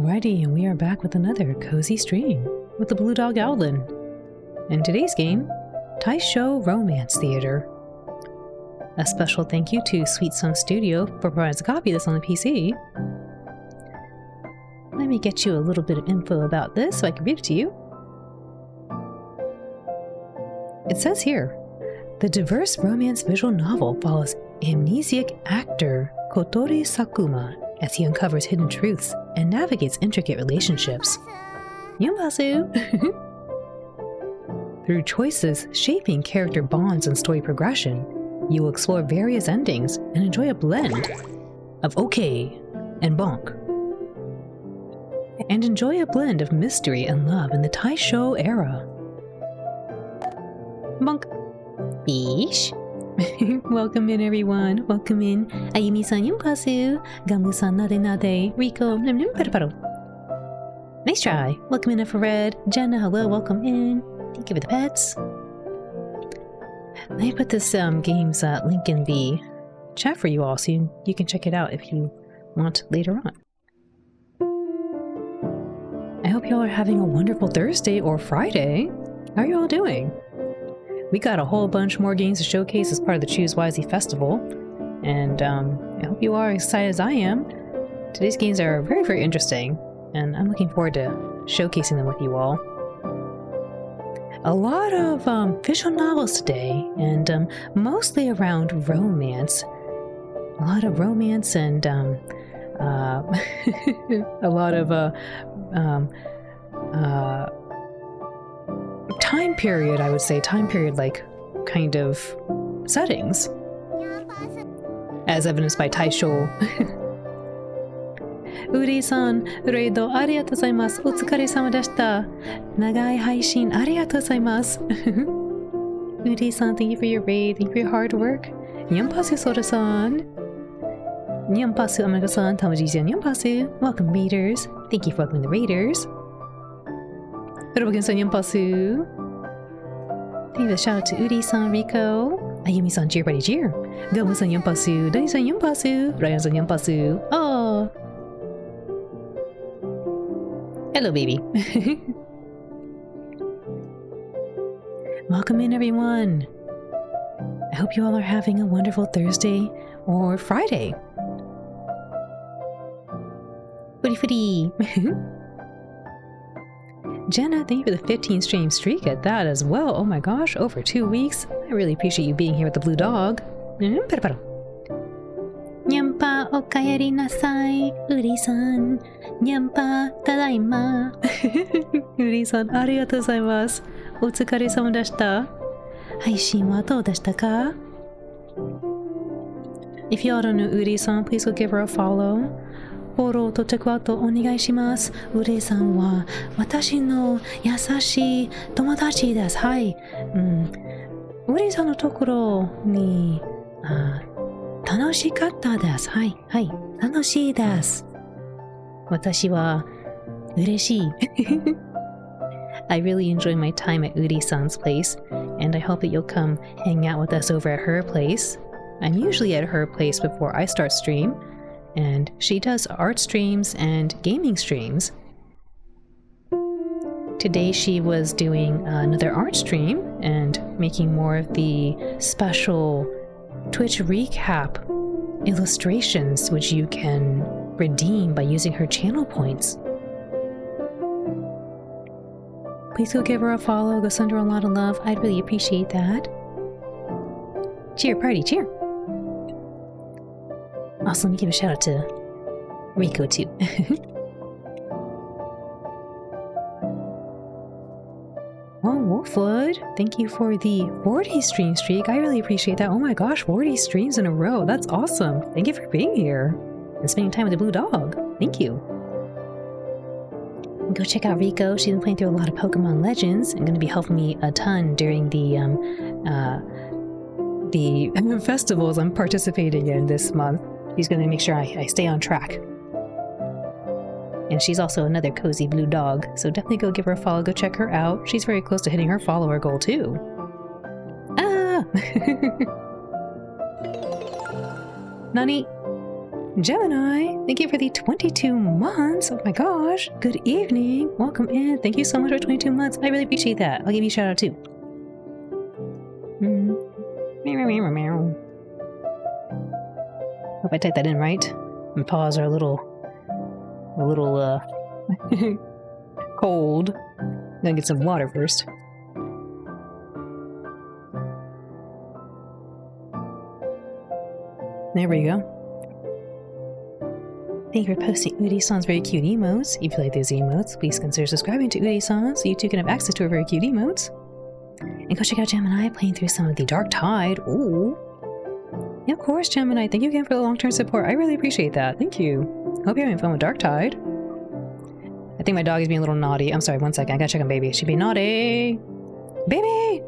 Alrighty, and we are back with another cozy stream with the Blue Dog Owlin. In today's game, Taishō Romance Theater. A special thank you to Sweet Sun Studio for providing us a copy of this on the PC. Let me get you a little bit of info about this so I can read it to you. It says here, the diverse romance visual novel follows amnesiac actor Kotori Sakuma as he uncovers hidden truths and navigates intricate relationships. Yumbasu! Through choices shaping character bonds and story progression, you will explore various endings and enjoy a blend of okay and bonk. And enjoy a blend of mystery and love in the Taishō era. Bonk! Ish! Welcome in, everyone. Welcome in. Ayumi-san yumbasu. Gamu-san nade nade. Rico nim nim paro. Nice try. Welcome in, Infrared. Jenna, hello. Welcome in. Thank you for the pets. Let me put this game's link in the chat for you all so you can check it out if you want later on. I hope y'all are having a wonderful Thursday or Friday. How are you all doing? We got a whole bunch more games to showcase as part of the Choose Wisely Festival, and I hope you are as excited as I am. Today's games are very, very interesting, and I'm looking forward to showcasing them with you all. A lot of visual novels today, and mostly around romance. A lot of romance and a lot of time period, I would say, time period like kind of settings, as evidenced by Taishō. Uri-san, reido arigatou gozaimasu. Otsukare-sama deshita. Nagai haishin arigatou gozaimasu. Uri-san, thank you for your raid. Thank you for your hard work. Nyampasu Sora-san. Nyampasu Amaka-san. Tamaji-san nyampasu. Welcome, readers. Thank you for welcoming the raiders. Robogen-san nyampasu. Thank you for the shout out to Uri-san, Rico. Ayumi-san, cheer buddy cheer. Gamu-san nyampasu. Dani-san nyampasu. Ryan-san nyampasu. Oh. Hello, baby. Welcome in, everyone. I hope you all are having a wonderful Thursday or Friday. Footy footy. Jenna, thank you for the 15 stream streak at that as well. Oh my gosh, over 2 weeks. I really appreciate you being here with the Blue Dog. Nyampa okaeri nasai, Uri-san. Nyampa tadaima. Uri-san, arigatou gozaimasu. Otsukare-sama deshita. Haishin wa dou deshita ka? If y'all don't know Uri-san, please go give her a follow. Foro to checkout onegai shimasu. Uri-san wa watashi no yasashii tomodachi desu. Hai. Uri-san no tokoro ni 楽しかったです。はい、はい、楽しいです。私は嬉しい。I really enjoy my time at Uri-san's place, and I hope that you'll come hang out with us over at her place. I'm usually at her place before I start stream, and she does art streams and gaming streams. Today she was doing another art stream and making more of the special Twitch recap illustrations, which you can redeem by using her channel points. Please go give her a follow, go send her a lot of love. I'd really appreciate that. Cheer party, cheer! Also, let me give a shout out to Rico too. Oh, Wolfwood, thank you for the 40 stream streak. I really appreciate that. Oh my gosh, 40 streams in a row. That's awesome. Thank you for being here and spending time with the Blue Dog. Thank you. Go check out Rico. She's been playing through a lot of Pokemon Legends and going to be helping me a ton during the festivals I'm participating in this month. She's going to make sure I stay on track. And she's also another cozy blue dog, so definitely go give her a follow, go check her out. She's very close to hitting her follower goal too. Ah! Nani? Gemini, thank you for the 22 months. Oh my gosh. Good evening. Welcome in. Thank you so much for 22 months. I really appreciate that. I'll give you a shout out too. Hope I typed that in right. And paws are a little cold. Gonna get some water first. There we go. Thank you for posting Uri-san's very cute emotes. If you like those emotes, please consider subscribing to Uri-san so you too can have access to her very cute emotes. And go check out Gemini playing through some of the Dark Tide. Ooh. Yeah, of course, Gemini. Thank you again for the long-term support. I really appreciate that. Thank you. Hope you're having fun with Dark Tide. I think my dog is being a little naughty. I'm sorry, one second. I gotta check on baby. She's being naughty. Baby!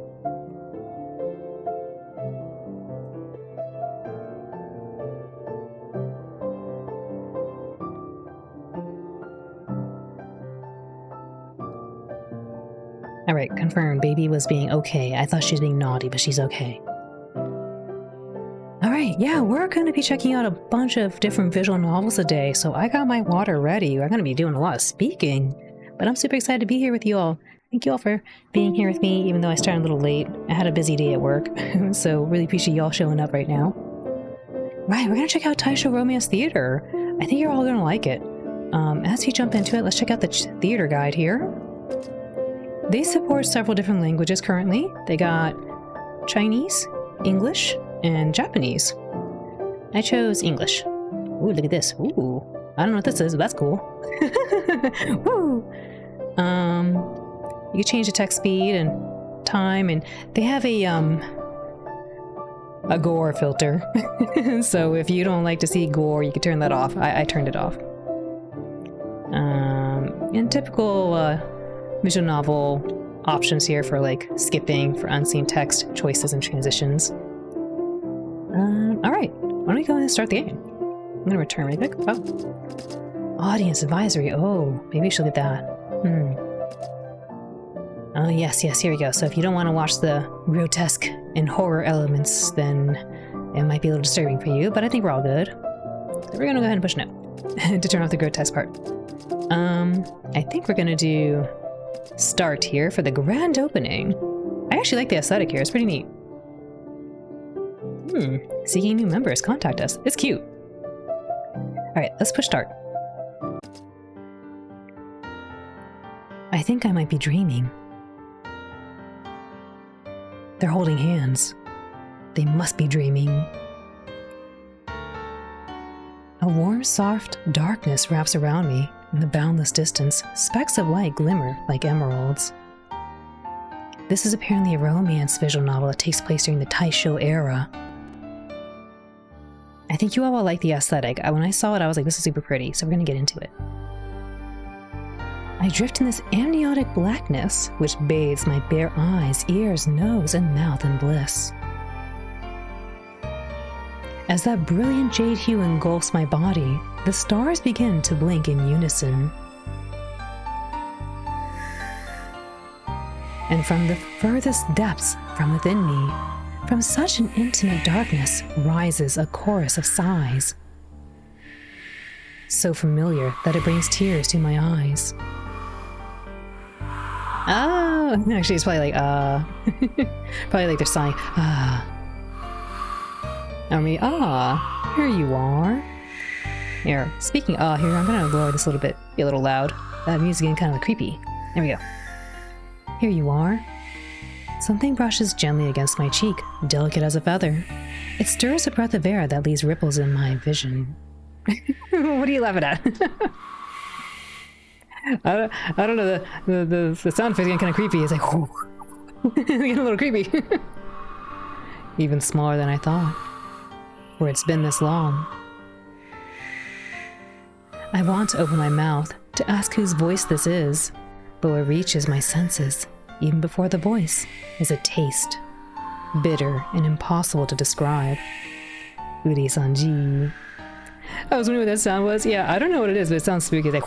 Alright, confirmed. Baby was being okay. I thought she was being naughty, but she's okay. Alright, yeah, we're going to be checking out a bunch of different visual novels today, so I got my water ready. We're going to be doing a lot of speaking, but I'm super excited to be here with you all. Thank you all for being here with me, even though I started a little late. I had a busy day at work, so really appreciate you all showing up right now. Right, we're going to check out TAISHO Romance Theater. I think you're all going to like it. As we jump into it, let's check out the theater guide here. They support several different languages currently. They got Chinese, English, and Japanese. I chose English. Ooh, look at this. Ooh, I don't know what this is, but that's cool. Woo! You can change the text speed and time, and they have a gore filter. So if you don't like to see gore, you can turn that off. I turned it off. In typical visual novel options here for like skipping, for unseen text, choices, and transitions. Alright, why don't we go ahead and start the game? I'm gonna return really quick. Oh. Audience advisory. Oh, maybe she'll get that. Oh, yes, here we go. So if you don't want to watch the grotesque and horror elements, then it might be a little disturbing for you, but I think we're all good. So we're gonna go ahead and push no to turn off the grotesque part. I think we're gonna do start here for the grand opening. I actually like the aesthetic here. It's pretty neat. Seeking new members, contact us. It's cute. Alright, let's push start. I think I might be dreaming. They're holding hands. They must be dreaming. A warm, soft darkness wraps around me. In the boundless distance, specks of light glimmer like emeralds. This is apparently a romance visual novel that takes place during the Taishō era. I think you all will like the aesthetic. When I saw it, I was like, this is super pretty, so we're gonna get into it. I drift in this amniotic blackness, which bathes my bare eyes, ears, nose, and mouth in bliss. As that brilliant jade hue engulfs my body, the stars begin to blink in unison. And from the furthest depths from within me, from such an intimate darkness, rises a chorus of sighs. So familiar that it brings tears to my eyes. Oh, actually it's probably like, probably like they're sighing, I mean, here you are. Here, speaking here, I'm gonna lower this a little bit, be a little loud. That music's getting kind of creepy. There we go. Here you are. Something brushes gently against my cheek, delicate as a feather. It stirs a breath of air that leaves ripples in my vision. What are you laughing at? I don't know, the sound effect's getting kind of creepy. It's like, whoo. Getting a little creepy. Even smaller than I thought. For it's been this long. I want to open my mouth to ask whose voice this is, but what reaches my senses, even before the voice, is a taste, bitter and impossible to describe. Uri-sanji. I was wondering what that sound was. Yeah, I don't know what it is, but it sounds spooky. It's like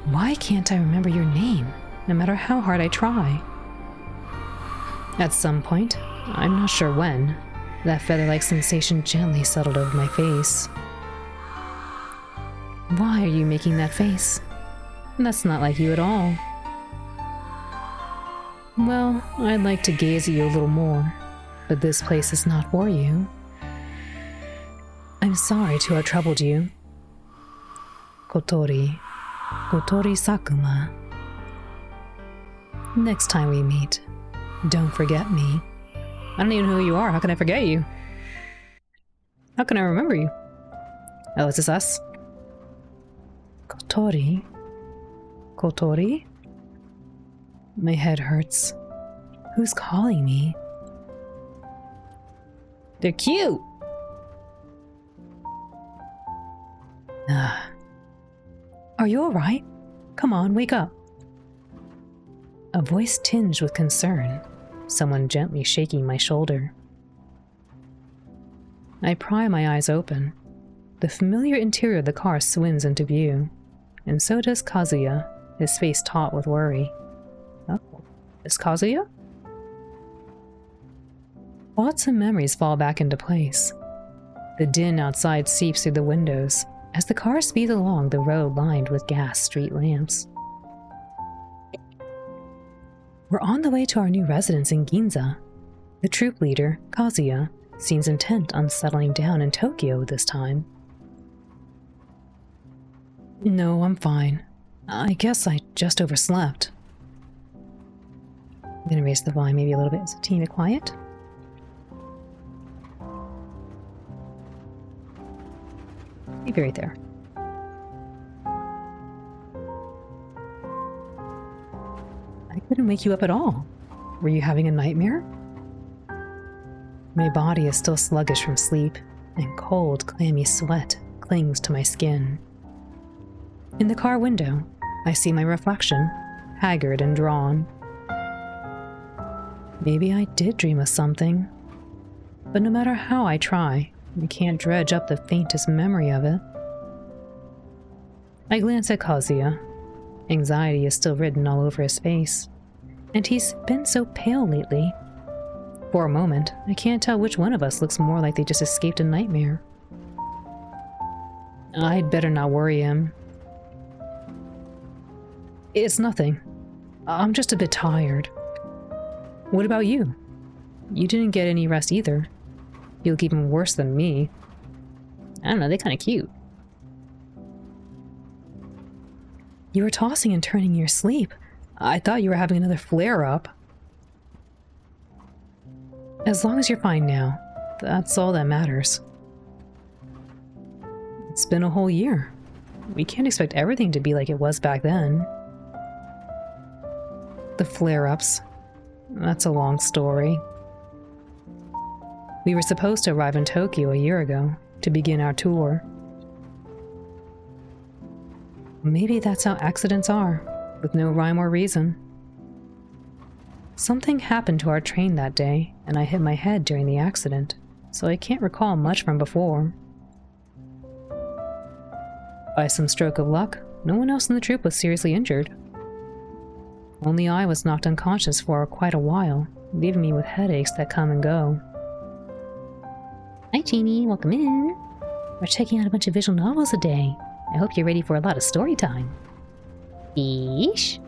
Why can't I remember your name, no matter how hard I try? At some point, I'm not sure when, That feather-like sensation gently settled over my face. Why are you making that face? That's not like you at all. Well, I'd like to gaze at you a little more, but this place is not for you. I'm sorry to have troubled you. Kotori Sakuma. Next time we meet, don't forget me. I don't even know who you are. How can I forget you? How can I remember you? Oh, is this us? Kotori? My head hurts. Who's calling me? They're cute! Are you alright? Come on, wake up. A voice tinged with concern, someone gently shaking my shoulder. I pry my eyes open. The familiar interior of the car swims into view, and so does Kazuya, his face taut with worry. Oh, is Kazuya? Thoughts and memories fall back into place. The din outside seeps through the windows as the car speeds along the road lined with gas street lamps. We're on the way to our new residence in Ginza. The troop leader, Kazuya, seems intent on settling down in Tokyo this time. No, I'm fine. I guess I just overslept. I'm gonna raise the volume maybe a little bit so teeny bit quiet. Maybe right there. I couldn't wake you up at all. Were you having a nightmare? My body is still sluggish from sleep, and cold, clammy sweat clings to my skin. In the car window, I see my reflection, haggard and drawn. Maybe I did dream of something, but no matter how I try, I can't dredge up the faintest memory of it. I glance at Kazuya. Anxiety is still written all over his face, and he's been so pale lately. For a moment, I can't tell which one of us looks more like they just escaped a nightmare. I'd better not worry him. It's nothing. I'm just a bit tired. What about you? You didn't get any rest either. You look even worse than me. I don't know, they're kind of cute. You were tossing and turning in your sleep. I thought you were having another flare-up. As long as you're fine now, that's all that matters. It's been a whole year. We can't expect everything to be like it was back then. The flare-ups. That's a long story. We were supposed to arrive in Tokyo a year ago to begin our tour. Maybe that's how accidents are, with no rhyme or reason. Something happened to our train that day, and I hit my head during the accident, so I can't recall much from before. By some stroke of luck, no one else in the troop was seriously injured. Only I was knocked unconscious for quite a while, leaving me with headaches that come and go. Hi Jeannie, welcome in. We're checking out a bunch of visual novels today. I hope you're ready for a lot of story time. Fish?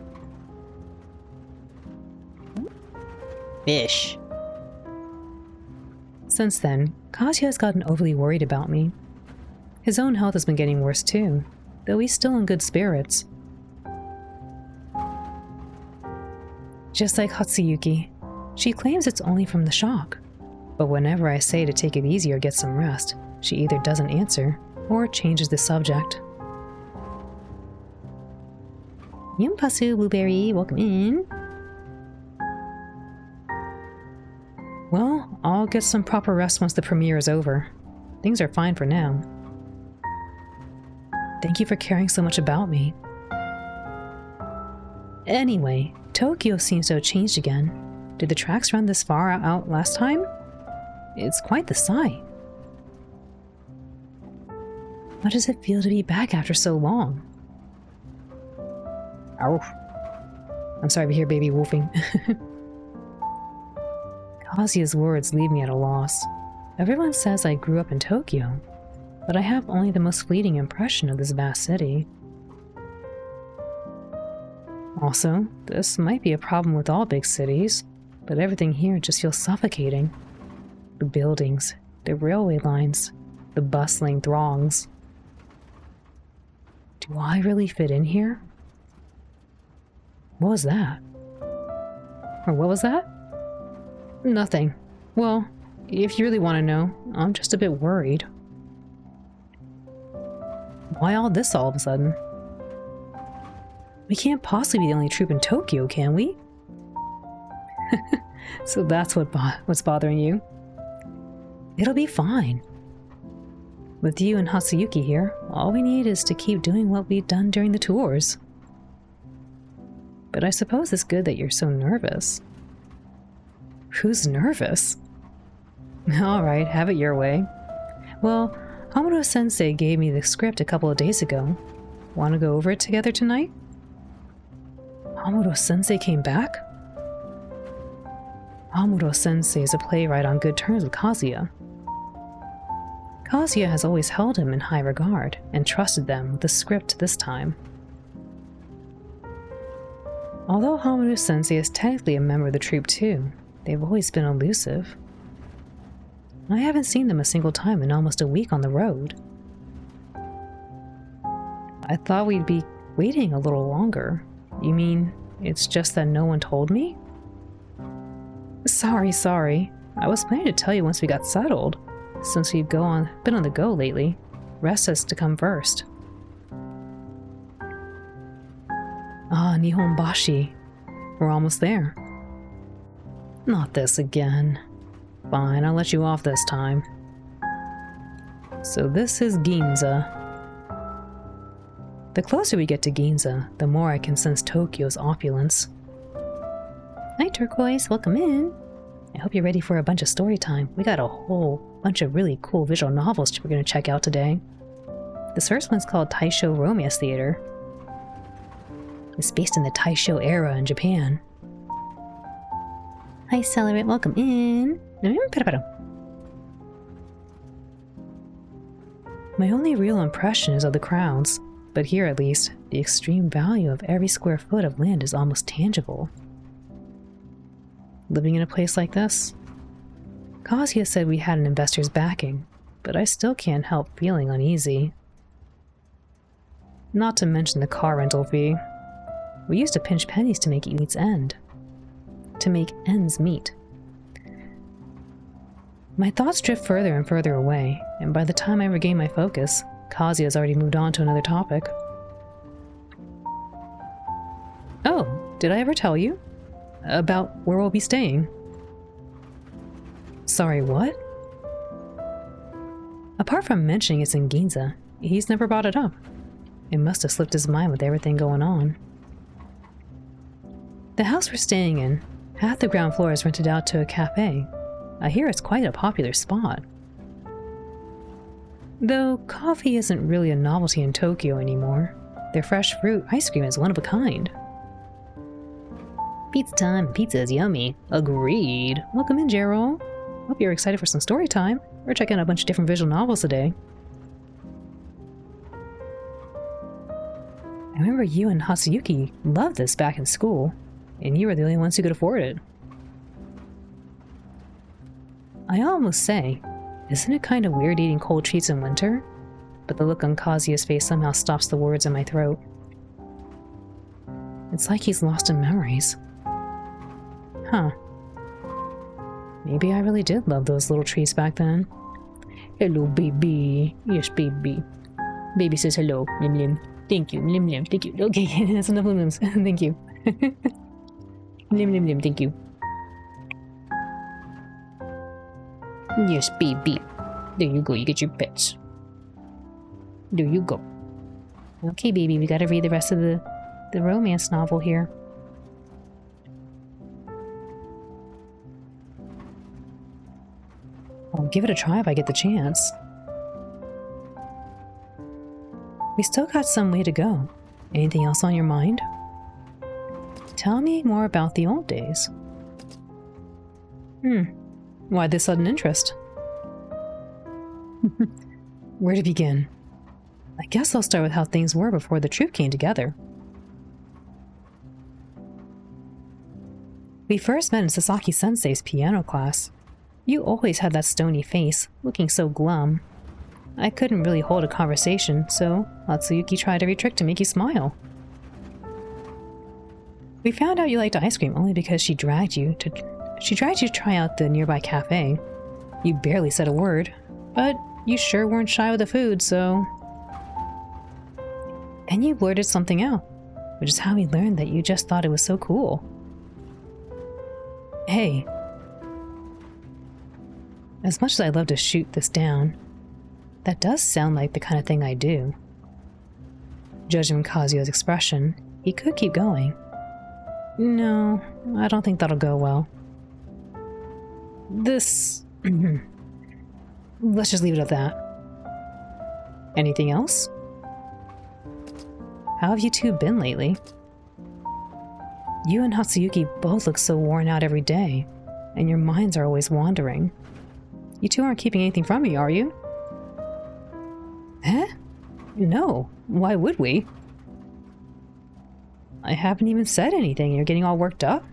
Fish. Since then, Kazuya has gotten overly worried about me. His own health has been getting worse too, though he's still in good spirits. Just like Hatsuyuki, she claims it's only from the shock. But whenever I say to take it easy or get some rest, she either doesn't answer or changes the subject. Yumpasu Blueberry, welcome in. Well, I'll get some proper rest once the premiere is over. Things are fine for now. Thank you for caring so much about me. Anyway, Tokyo seems to have changed again. Did the tracks run this far out last time? It's quite the sight. How does it feel to be back after so long? Ow. I'm sorry to hear baby wolfing. Kazuya's words leave me at a loss. Everyone says I grew up in Tokyo, but I have only the most fleeting impression of this vast city. Also, this might be a problem with all big cities, but everything here just feels suffocating. The buildings, the railway lines, the bustling throngs. Do I really fit in here? What was that? Or what was that? Nothing. Well, if you really want to know, I'm just a bit worried. Why all this all of a sudden? We can't possibly be the only troop in Tokyo, can we? So that's what's bothering you? It'll be fine. With you and Hatsuyuki here, all we need is to keep doing what we've done during the tours. But I suppose it's good that you're so nervous. Who's nervous? Alright, have it your way. Well, Hamuro-sensei gave me the script a couple of days ago. Want to go over it together tonight? Hamuro-sensei came back? Hamuro-sensei is a playwright on good terms with Kazuya. Kazuya has always held him in high regard and trusted them with the script this time. Although Hamuro-sensei is technically a member of the troupe too, they've always been elusive. I haven't seen them a single time in almost a week on the road. I thought we'd be waiting a little longer. You mean it's just that no one told me? Sorry. I was planning to tell you once we got settled. Since we've been on the go lately, rest has to come first. Ah, Nihonbashi. We're almost there. Not this again. Fine, I'll let you off this time. So this is Ginza. The closer we get to Ginza, the more I can sense Tokyo's opulence. Hi Turquoise, welcome in. I hope you're ready for a bunch of story time. We got a whole bunch of really cool visual novels we're going to check out today. This first one's called Taishō Romance Theater. It's based in the Taishō era in Japan. Hi Celerate, welcome in. My only real impression is of the crowds, but here at least, the extreme value of every square foot of land is almost tangible. Living in a place like this? Kazuya said we had an investor's backing, but I still can't help feeling uneasy. Not to mention the car rental fee. We used to pinch pennies to make ends end. To make ends meet. My thoughts drift further and further away, and by the time I regain my focus, Kazuya's already moved on to another topic. Oh, did I ever tell you? About where we'll be staying? Sorry, what? Apart from mentioning it's in Ginza, he's never brought it up. It must have slipped his mind with everything going on. The house we're staying in, half the ground floor is rented out to a cafe. I hear it's quite a popular spot. Though coffee isn't really a novelty in Tokyo anymore, their fresh fruit ice cream is one of a kind. Pizza time, pizza is yummy. Agreed. Welcome in, Gerald. Hope you're excited for some story time. We're checking out a bunch of different visual novels today. I remember you and Hatsuyuki loved this back in school, and you were the only ones who could afford it. I almost say, isn't it kind of weird eating cold treats in winter? But the look on Kazuya's face somehow stops the words in my throat. It's like he's lost in memories. Huh. Maybe I really did love those little trees back then. Hello, baby. Yes, baby. Baby says hello. Lim lim. Thank you. Lim lim. Thank you. Okay, that's enough lim lims. Thank you. Lim lim lim. Thank you. Yes, baby. There you go. You get your pets. There you go. Okay, baby. We gotta read the rest of the romance novel here. I'll give it a try if I get the chance. We still got some way to go. Anything else on your mind? Tell me more about the old days. Why this sudden interest? Where to begin? I guess I'll start with how things were before the troupe came together. We first met in Sasaki-sensei's piano class. You always had that stony face, looking so glum. I couldn't really hold a conversation, so Hatsuyuki tried every trick to make you smile. We found out you liked ice cream only because she dragged you to try out the nearby cafe. You barely said a word, but you sure weren't shy with the food, so... And you blurted something out, which is how we learned that you just thought it was so cool. Hey. As much as I'd love to shoot this down, that does sound like the kind of thing I do. Judging from Kazuyo's expression, he could keep going. No, I don't think that'll go well. This... Let's just leave it at that. Anything else? How have you two been lately? You and Hatsuyuki both look so worn out every day, and your minds are always wandering. You two aren't keeping anything from me, are you? Eh? No, why would we? I haven't even said anything, you're getting all worked up?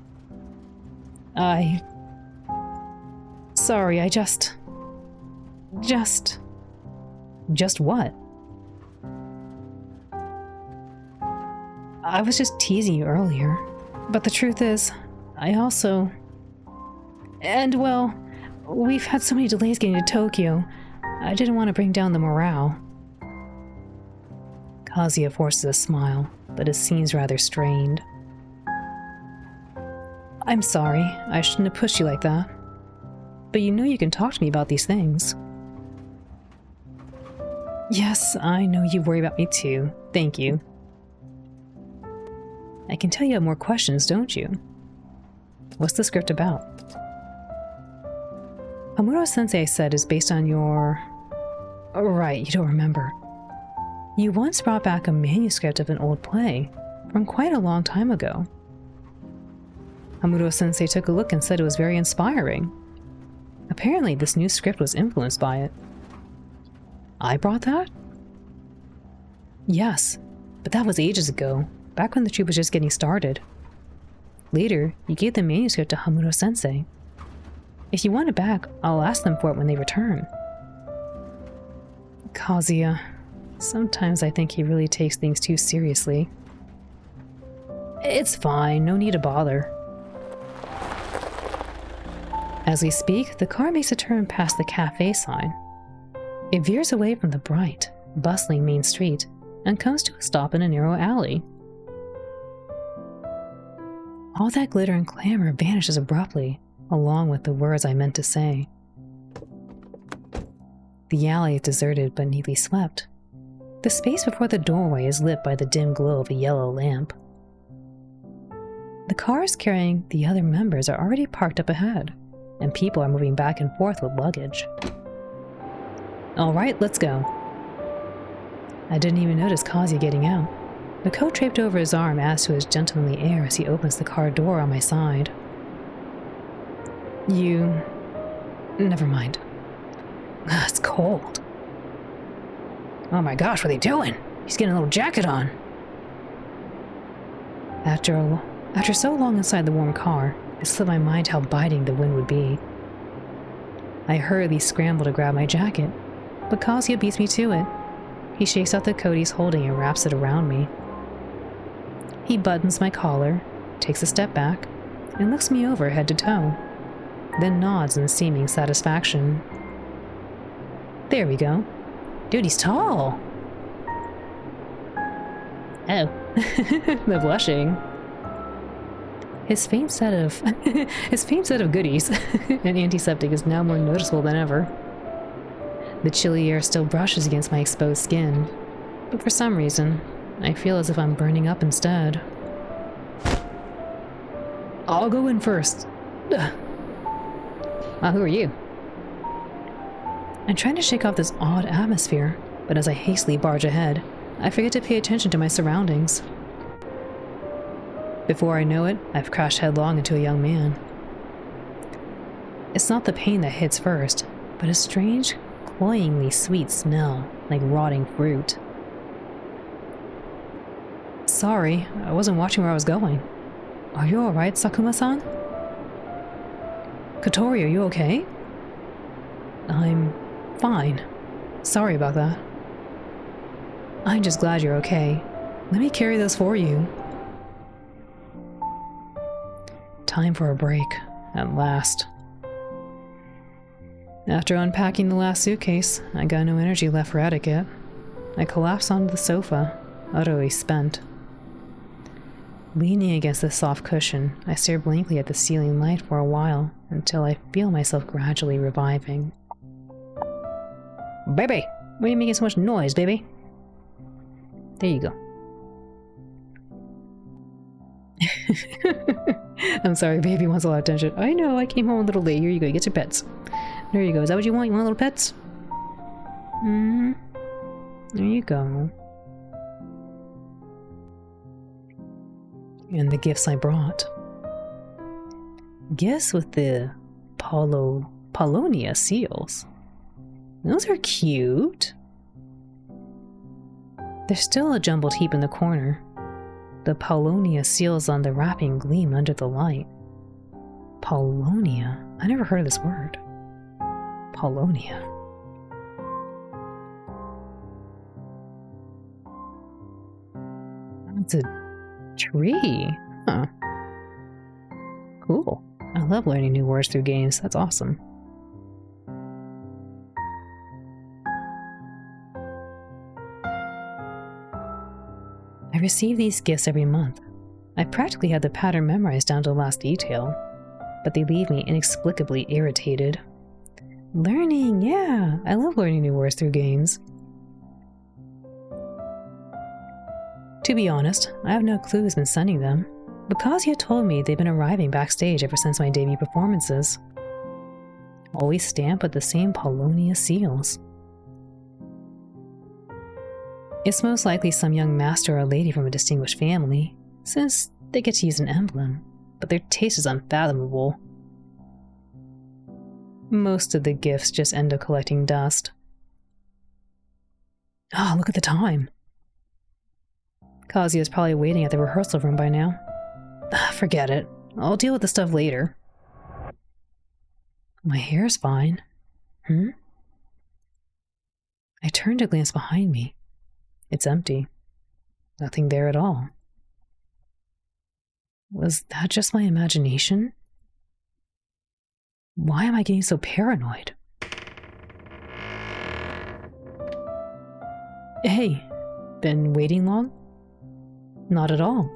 Sorry, Just what? I was just teasing you earlier, but the truth is, I also... And well, we've had so many delays getting to Tokyo, I didn't want to bring down the morale. Kazuya forces a smile, but it seems rather strained. I'm sorry, I shouldn't have pushed you like that. But you know you can talk to me about these things. Yes, I know you worry about me too. Thank you. I can tell you have more questions, don't you? What's the script about? Hamuro-sensei said is based on your... Oh, right, you don't remember. You once brought back a manuscript of an old play from quite a long time ago. Hamuro-sensei took a look and said it was very inspiring. Apparently, this new script was influenced by it. I brought that? Yes, but that was ages ago, back when the troupe was just getting started. Later, you gave the manuscript to Hamuro-sensei. If you want it back, I'll ask them for it when they return. Kazuya, sometimes I think he really takes things too seriously. It's fine, no need to bother. As we speak, the car makes a turn past the cafe sign. It veers away from the bright, bustling main street and comes to a stop in a narrow alley. All that glitter and clamor vanishes abruptly, along with the words I meant to say. The alley is deserted but neatly swept. The space before the doorway is lit by the dim glow of a yellow lamp. The cars carrying the other members are already parked up ahead, and people are moving back and forth with luggage. All right, let's go. I didn't even notice Kazuya getting out. The coat draped over his arm adds to his gentlemanly air as he opens the car door on my side. Never mind. It's cold. Oh my gosh, what are they doing? He's getting a little jacket on. After so long inside the warm car, it slipped my mind how biting the wind would be. I hurriedly scramble to grab my jacket, but Kazuya beats me to it. He shakes out the coat he's holding and wraps it around me. He buttons my collar, takes a step back, and looks me over head to toe, then nods in seeming satisfaction. There we go. Dude, he's tall! Oh, the blushing. His faint set of goodies and antiseptic is now more noticeable than ever. The chilly air still brushes against my exposed skin, but for some reason, I feel as if I'm burning up instead. I'll go in first. Who are you? I'm trying to shake off this odd atmosphere, but as I hastily barge ahead, I forget to pay attention to my surroundings. Before I know it, I've crashed headlong into a young man. It's not the pain that hits first, but a strange, cloyingly sweet smell, like rotting fruit. Sorry, I wasn't watching where I was going. Are you alright, Sakuma-san? Kotori, are you okay? I'm fine. Sorry about that. I'm just glad you're okay. Let me carry this for you. Time for a break, at last. After unpacking the last suitcase, I got no energy left for etiquette. I collapsed onto the sofa, utterly spent. Leaning against the soft cushion, I stare blankly at the ceiling light for a while until I feel myself gradually reviving. Baby! Why are you making so much noise, baby? There you go. I'm sorry, baby wants a lot of attention. I know, I came home a little late. Here you go, you get your pets. There you go. Is that what you want? You want little pets? There you go. And the gifts I brought. Gifts with the Paulownia seals. Those are cute. There's still a jumbled heap in the corner. The Paulownia seals on the wrapping gleam under the light. Paulownia? I never heard of this word. Paulownia. It's a tree. Huh. Cool. I love learning new words through games. That's awesome. I receive these gifts every month. I practically had the pattern memorized down to the last detail, but they leave me inexplicably irritated. Learning, yeah! I love learning new words through games. To be honest, I have no clue who's been sending them, but Kazuya told me they've been arriving backstage ever since my debut performances. Always stamped with the same Paulownia seals. It's most likely some young master or lady from a distinguished family, since they get to use an emblem, but their taste is unfathomable. Most of the gifts just end up collecting dust. Ah, look at the time. Kazuya's probably waiting at the rehearsal room by now. Forget it. I'll deal with the stuff later. My hair's fine. I turn to glance behind me. It's empty. Nothing there at all. Was that just my imagination? Why am I getting so paranoid? Hey, been waiting long? Not at all.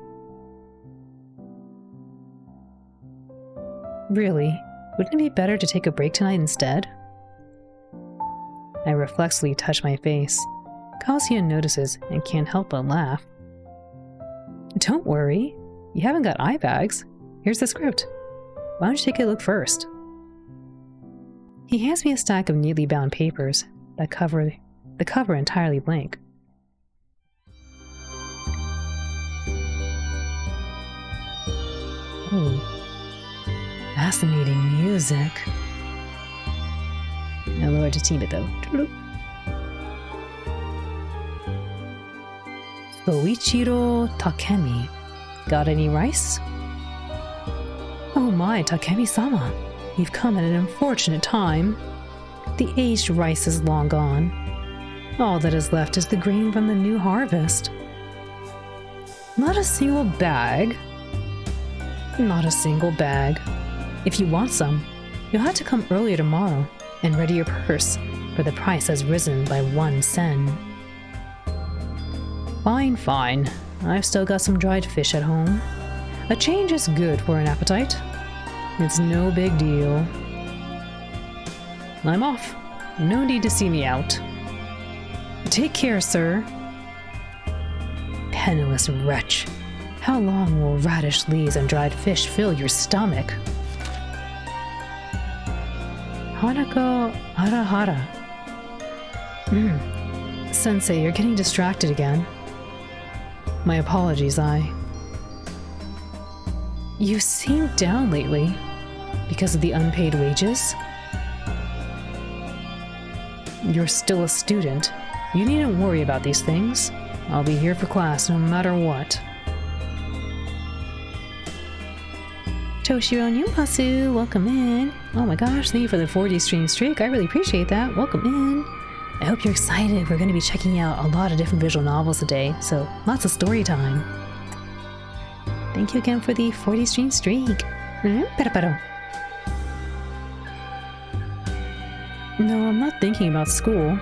Really? Wouldn't it be better to take a break tonight instead? I reflexively touch my face. Kazuya notices and can't help but laugh. Don't worry. You haven't got eye bags. Here's the script. Why don't you take a look first? He hands me a stack of neatly bound papers that cover the cover entirely blank. Oh, fascinating music. Now lower to team it though. Soichiro Takemi. Got any rice? Oh my, Takemi-sama. You've come at an unfortunate time. The aged rice is long gone. All that is left is the grain from the new harvest. Not a single bag. Not a single bag. If you want some, you'll have to come earlier tomorrow and ready your purse, for the price has risen by 1 sen. Fine, fine. I've still got some dried fish at home. A change is good for an appetite. It's no big deal. I'm off. No need to see me out. Take care, sir. Penniless wretch. How long will radish leaves and dried fish fill your stomach? Hanako Arahara. Sensei, you're getting distracted again. My apologies, You seem down lately. Because of the unpaid wages? You're still a student. You needn't worry about these things. I'll be here for class no matter what. Toshiro and Yumpasu, welcome in. Oh my gosh, thank you for the 4D stream streak. I really appreciate that. Welcome in. I hope you're excited. We're going to be checking out a lot of different visual novels today, so lots of story time. Thank you again for the 40 stream streak. No, I'm not thinking about school.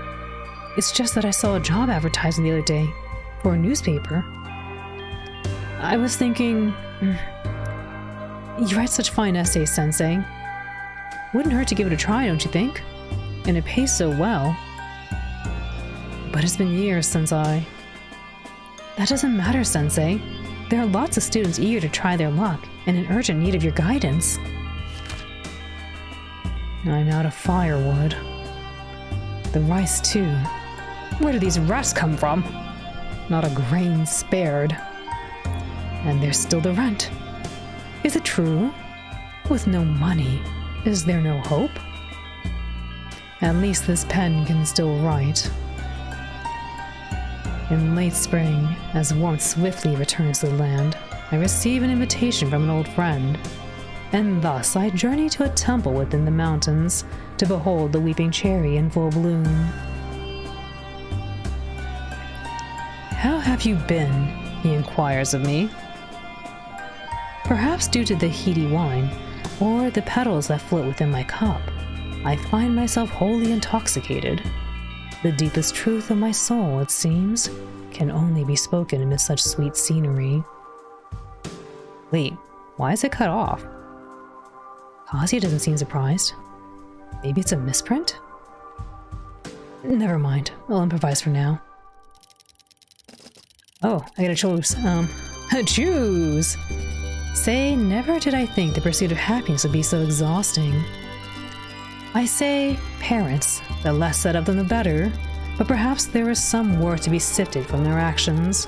It's just that I saw a job advertising the other day for a newspaper. I was thinking, you write such fine essays, Sensei. Wouldn't hurt to give it a try, don't you think? And it pays so well. But it's been years since I... That doesn't matter, Sensei. There are lots of students eager to try their luck and in urgent need of your guidance. I'm out of firewood. The rice, too. Where do these rats come from? Not a grain spared. And there's still the rent. Is it true? With no money, is there no hope? At least this pen can still write. In late spring, as warmth swiftly returns to the land, I receive an invitation from an old friend, and thus I journey to a temple within the mountains to behold the weeping cherry in full bloom. How have you been? He inquires of me. Perhaps due to the heady wine, or the petals that float within my cup, I find myself wholly intoxicated. The deepest truth of my soul, it seems, can only be spoken amid such sweet scenery. Wait, why is it cut off? Kazuya doesn't seem surprised. Maybe it's a misprint? Never mind, I'll improvise for now. Oh, I gotta choose. Choose! Say, never did I think the pursuit of happiness would be so exhausting. I say, parents, the less said of them the better, but perhaps there is some worth to be sifted from their actions.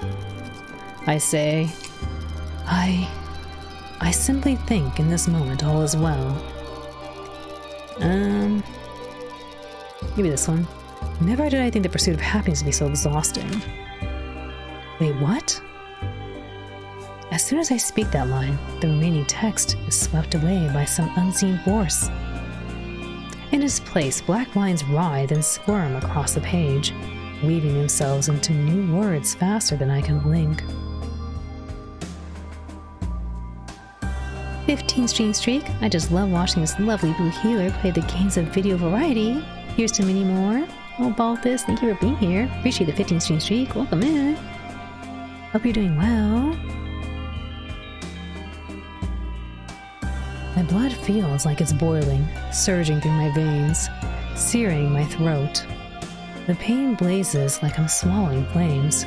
I say, I simply think in this moment all is well. Maybe this one. Never did I think the pursuit of happiness would be so exhausting. Wait, what? As soon as I speak that line, the remaining text is swept away by some unseen force. In its place, black lines writhe and squirm across the page, weaving themselves into new words faster than I can blink. 15 stream streak. I just love watching this lovely blue healer play the games of video variety. Here's to many more. Oh, Balthus, thank you for being here. Appreciate the 15 stream streak. Welcome in. Hope you're doing well. My blood feels like it's boiling, surging through my veins, searing my throat. The pain blazes like I'm swallowing flames,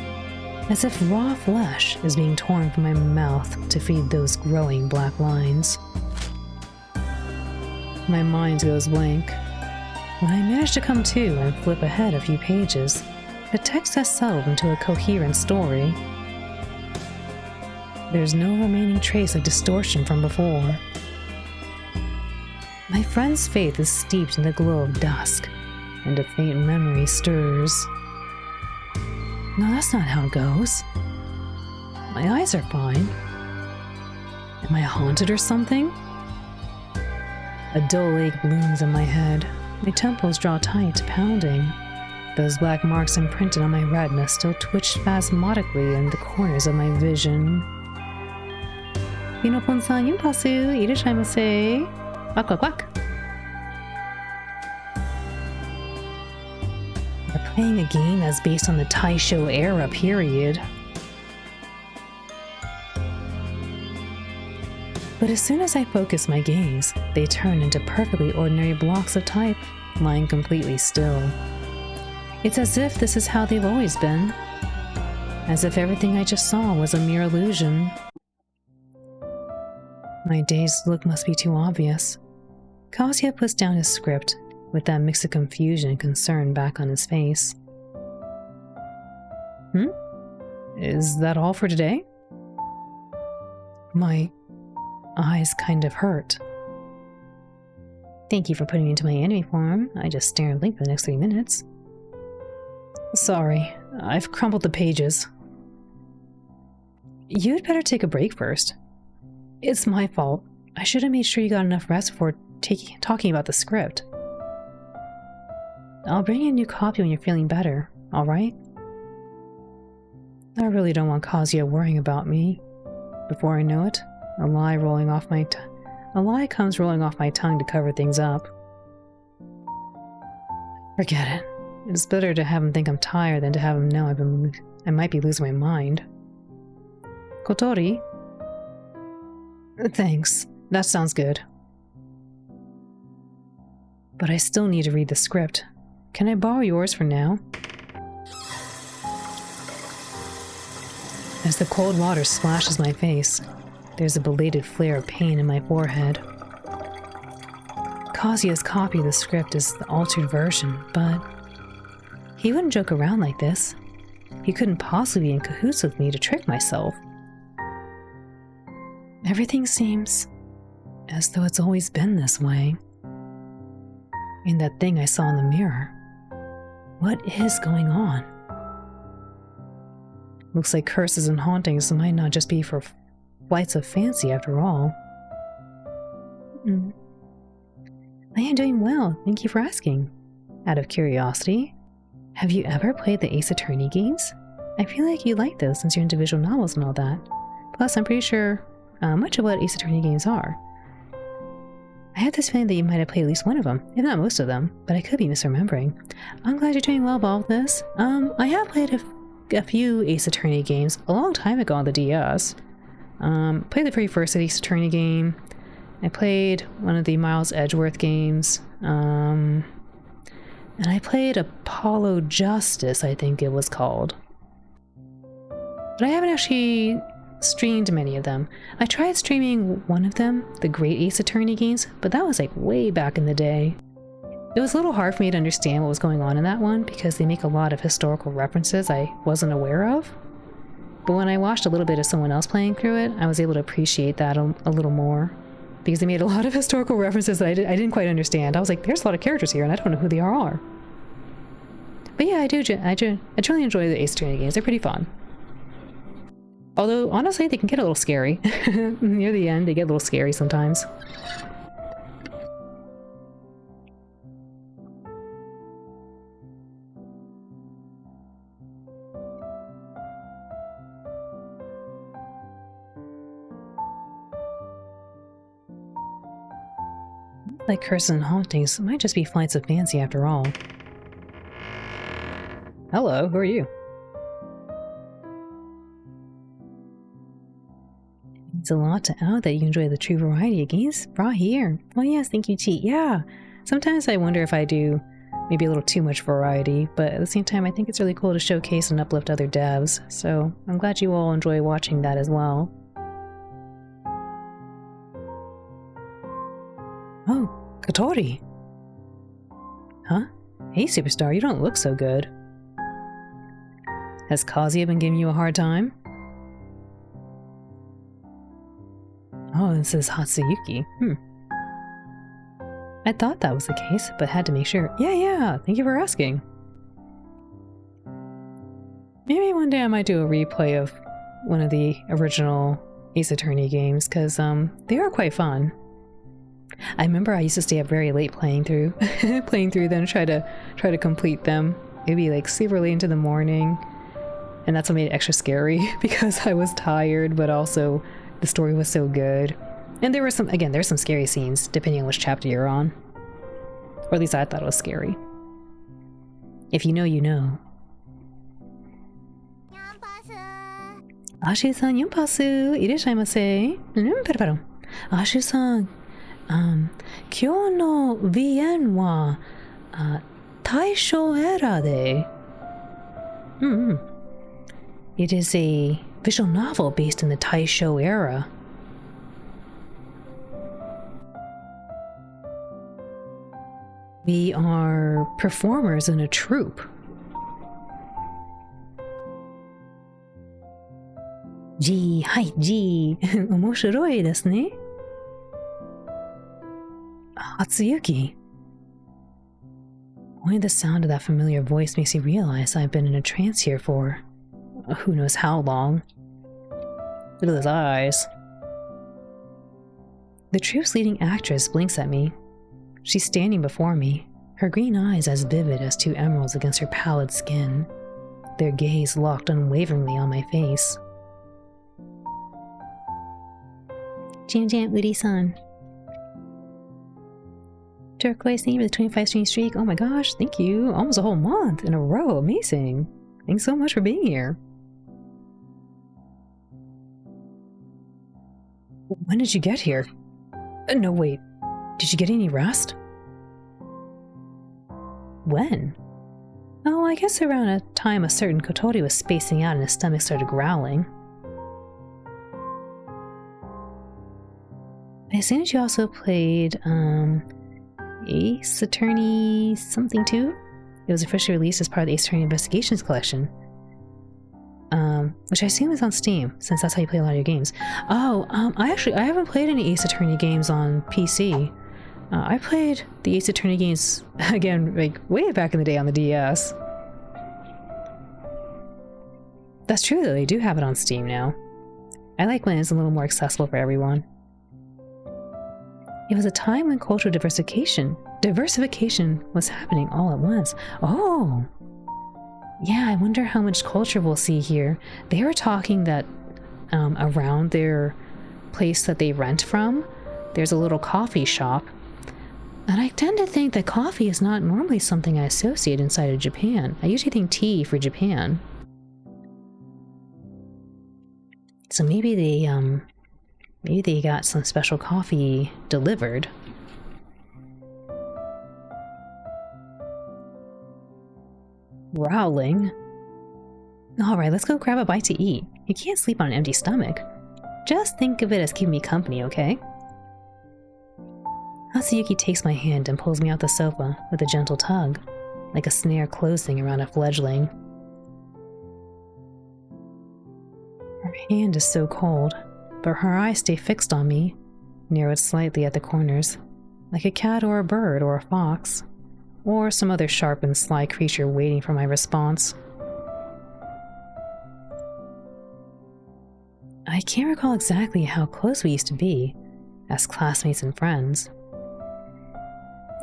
as if raw flesh is being torn from my mouth to feed those growing black lines. My mind goes blank. When I manage to come to and flip ahead a few pages, the text has settled into a coherent story. There's no remaining trace of distortion from before. My friend's faith is steeped in the glow of dusk, and a faint memory stirs. No, that's not how it goes. My eyes are fine. Am I haunted or something? A dull ache blooms in my head. My temples draw tight, pounding. Those black marks imprinted on my retina still twitch spasmodically in the corners of my vision. Pinopon-san, yunpasu, irashaimase. Quack, quack, quack. They're playing a game that's based on the Taishō era period. But as soon as I focus my gaze, they turn into perfectly ordinary blocks of type, lying completely still. It's as if this is how they've always been. As if everything I just saw was a mere illusion. My dazed look must be too obvious. Kazuya puts down his script, with that mix of confusion and concern back on his face. Is that all for today? My eyes kind of hurt. Thank you for putting me into my anime form. I just stare and blink for the next 3 minutes. Sorry, I've crumpled the pages. You'd better take a break first. It's my fault. I should have made sure you got enough rest before talking about the script. I'll bring you a new copy when you're feeling better, alright? I really don't want Kazuya worrying about me. Before I know it, a lie comes rolling off my tongue to cover things up. Forget it. It's better to have him think I'm tired than to have him know I might be losing my mind. Kotori? Thanks. That sounds good. But I still need to read the script. Can I borrow yours for now? As the cold water splashes my face, there's a belated flare of pain in my forehead. Kazuya's copy of the script is the altered version, but he wouldn't joke around like this. He couldn't possibly be in cahoots with me to trick myself. Everything seems as though it's always been this way. In that thing I saw in the mirror. What is going on? Looks like curses and hauntings might not just be for flights of fancy after all. I am doing well, thank you for asking. Out of curiosity, have you ever played the Ace Attorney games? I feel like you like those since you're into visual novels and all that. Plus, I'm pretty sure much of what Ace Attorney games are. I have this feeling that you might have played at least one of them, if not most of them, but I could be misremembering. I'm glad you're doing well about all of this. I have played a few Ace Attorney games a long time ago on the DS. Played the very first Ace Attorney game. I played one of the Miles Edgeworth games. And I played Apollo Justice, I think it was called. But I haven't actually streamed many of them. I tried streaming one of them, the Great Ace Attorney games, but that was like way back in the day. It was a little hard for me to understand what was going on in that one because they make a lot of historical references I wasn't aware of. But when I watched a little bit of someone else playing through it, I was able to appreciate that a little more because they made a lot of historical references that I didn't quite understand. I was like, there's a lot of characters here and I don't know who they are. But yeah, I truly enjoy the Ace Attorney games. They're pretty fun. Although, honestly, they can get a little scary. Near the end, they get a little scary sometimes. Like curses and hauntings, might just be flights of fancy after all. Hello, who are you? It's a lot to add that you enjoy the true variety of games brought here. Oh yes, thank you, Cheat. Yeah, sometimes I wonder if I do maybe a little too much variety, but at the same time I think it's really cool to showcase and uplift other devs, so I'm glad you all enjoy watching that as well. Oh, Kotori! Huh? Hey superstar, you don't look so good. Has Kazuya been giving you a hard time? Oh, this is Hatsuyuki. I thought that was the case, but had to make sure. Yeah, thank you for asking. Maybe one day I might do a replay of one of the original Ace Attorney games, because they are quite fun. I remember I used to stay up very late playing through them, try to complete them. It'd be like super late into the morning, and that's what made it extra scary, because I was tired, but also the story was so good. And there were there's some scary scenes depending on which chapter you're on. Or at least I thought it was scary. If you know, you know. Ashu-san, yonpasu! Irashaimase! Pera. Ashu-san, 今日の VN は Taishō era で It is a visual novel based in the Taishō era. We are performers in a troupe. Gee, hi, gee. 面白いですね。Hatsuyuki. Only the sound of that familiar voice makes me realize I've been in a trance here for who knows how long. Look at those eyes. The troupe's leading actress blinks at me. She's standing before me, her green eyes as vivid as two emeralds against her pallid skin, their gaze locked unwaveringly on my face. Jam Jam Uri-san. Turquoise, thank you for the 25 stream streak. Oh my gosh, thank you. Almost a whole month in a row. Amazing. Thanks so much for being here. When did you get here? No, wait. Did you get any rest? When? Oh, I guess around a time a certain Kotori was spacing out and his stomach started growling. I assumed you also played, Ace Attorney something too? It was officially released as part of the Ace Attorney Investigations collection. Which I assume is on Steam, since that's how you play a lot of your games. Oh, I haven't played any Ace Attorney games on PC. I played the Ace Attorney games, again, like, way back in the day on the DS. That's true, though, they do have it on Steam now. I like when it's a little more accessible for everyone. It was a time when cultural diversification was happening all at once. Oh! Yeah, I wonder how much culture we'll see here. They were talking that around their place that they rent from, there's a little coffee shop. And I tend to think that coffee is not normally something I associate inside of Japan. I usually think tea for Japan. So maybe they got some special coffee delivered. Growling. Alright, let's go grab a bite to eat. You can't sleep on an empty stomach. Just think of it as keeping me company, okay? Hatsuyuki takes my hand and pulls me off the sofa with a gentle tug, like a snare closing around a fledgling. Her hand is so cold, but her eyes stay fixed on me, narrowed slightly at the corners, like a cat or a bird or a fox, or some other sharp and sly creature waiting for my response. I can't recall exactly how close we used to be, as classmates and friends.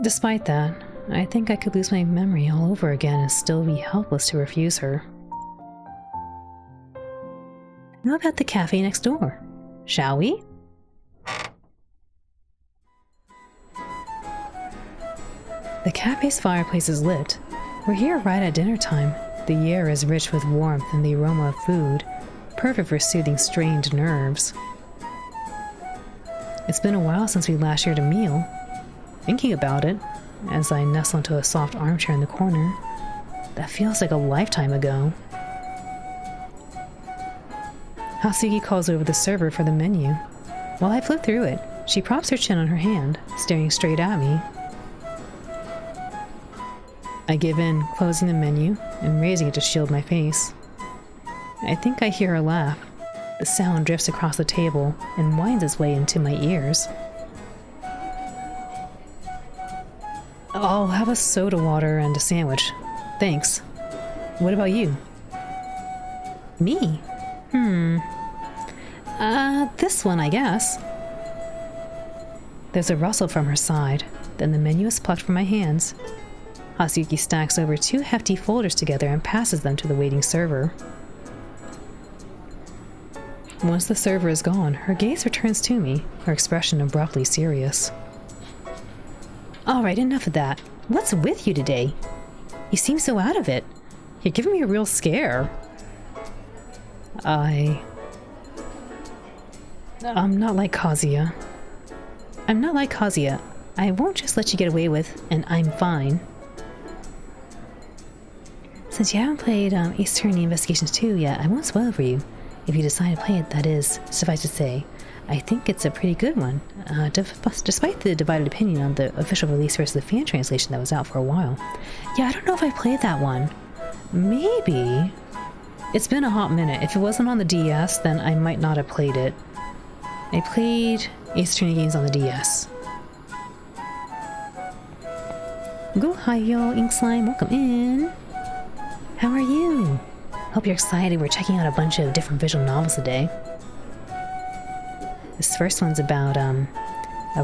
Despite that, I think I could lose my memory all over again and still be helpless to refuse her. How about the cafe next door? Shall we? The cafe's fireplace is lit. We're here right at dinner time. The air is rich with warmth and the aroma of food, perfect for soothing strained nerves. It's been a while since we last shared a meal. Thinking about it, as I nestle into a soft armchair in the corner, that feels like a lifetime ago. Hatsuyuki calls over the server for the menu. While I flip through it, she props her chin on her hand, staring straight at me. I give in, closing the menu and raising it to shield my face. I think I hear her laugh. The sound drifts across the table and winds its way into my ears. I'll have a soda water and a sandwich. Thanks. What about you? Me? This one, I guess. There's a rustle from her side, then the menu is plucked from my hands. Hatsuyuki stacks over 2 hefty folders together and passes them to the waiting server. Once the server is gone, her gaze returns to me, her expression abruptly serious. Alright, enough of that. What's with you today? You seem so out of it. You're giving me a real scare. I'm not like Kazuya. I'm not like Kazuya. I won't just let you get away with, and I'm fine. Since you haven't played Ace Attorney Investigations 2 yet, I won't spoil it for you. If you decide to play it, that is, suffice to say, I think it's a pretty good one, despite the divided opinion on the official release versus the fan translation that was out for a while. Yeah, I don't know if I played that one. Maybe. It's been a hot minute. If it wasn't on the DS, then I might not have played it. I played Ace Attorney games on the DS. Go Hayo, Ink Slime, welcome in. How are you? Hope you're excited. We're checking out a bunch of different visual novels today. This first one's about a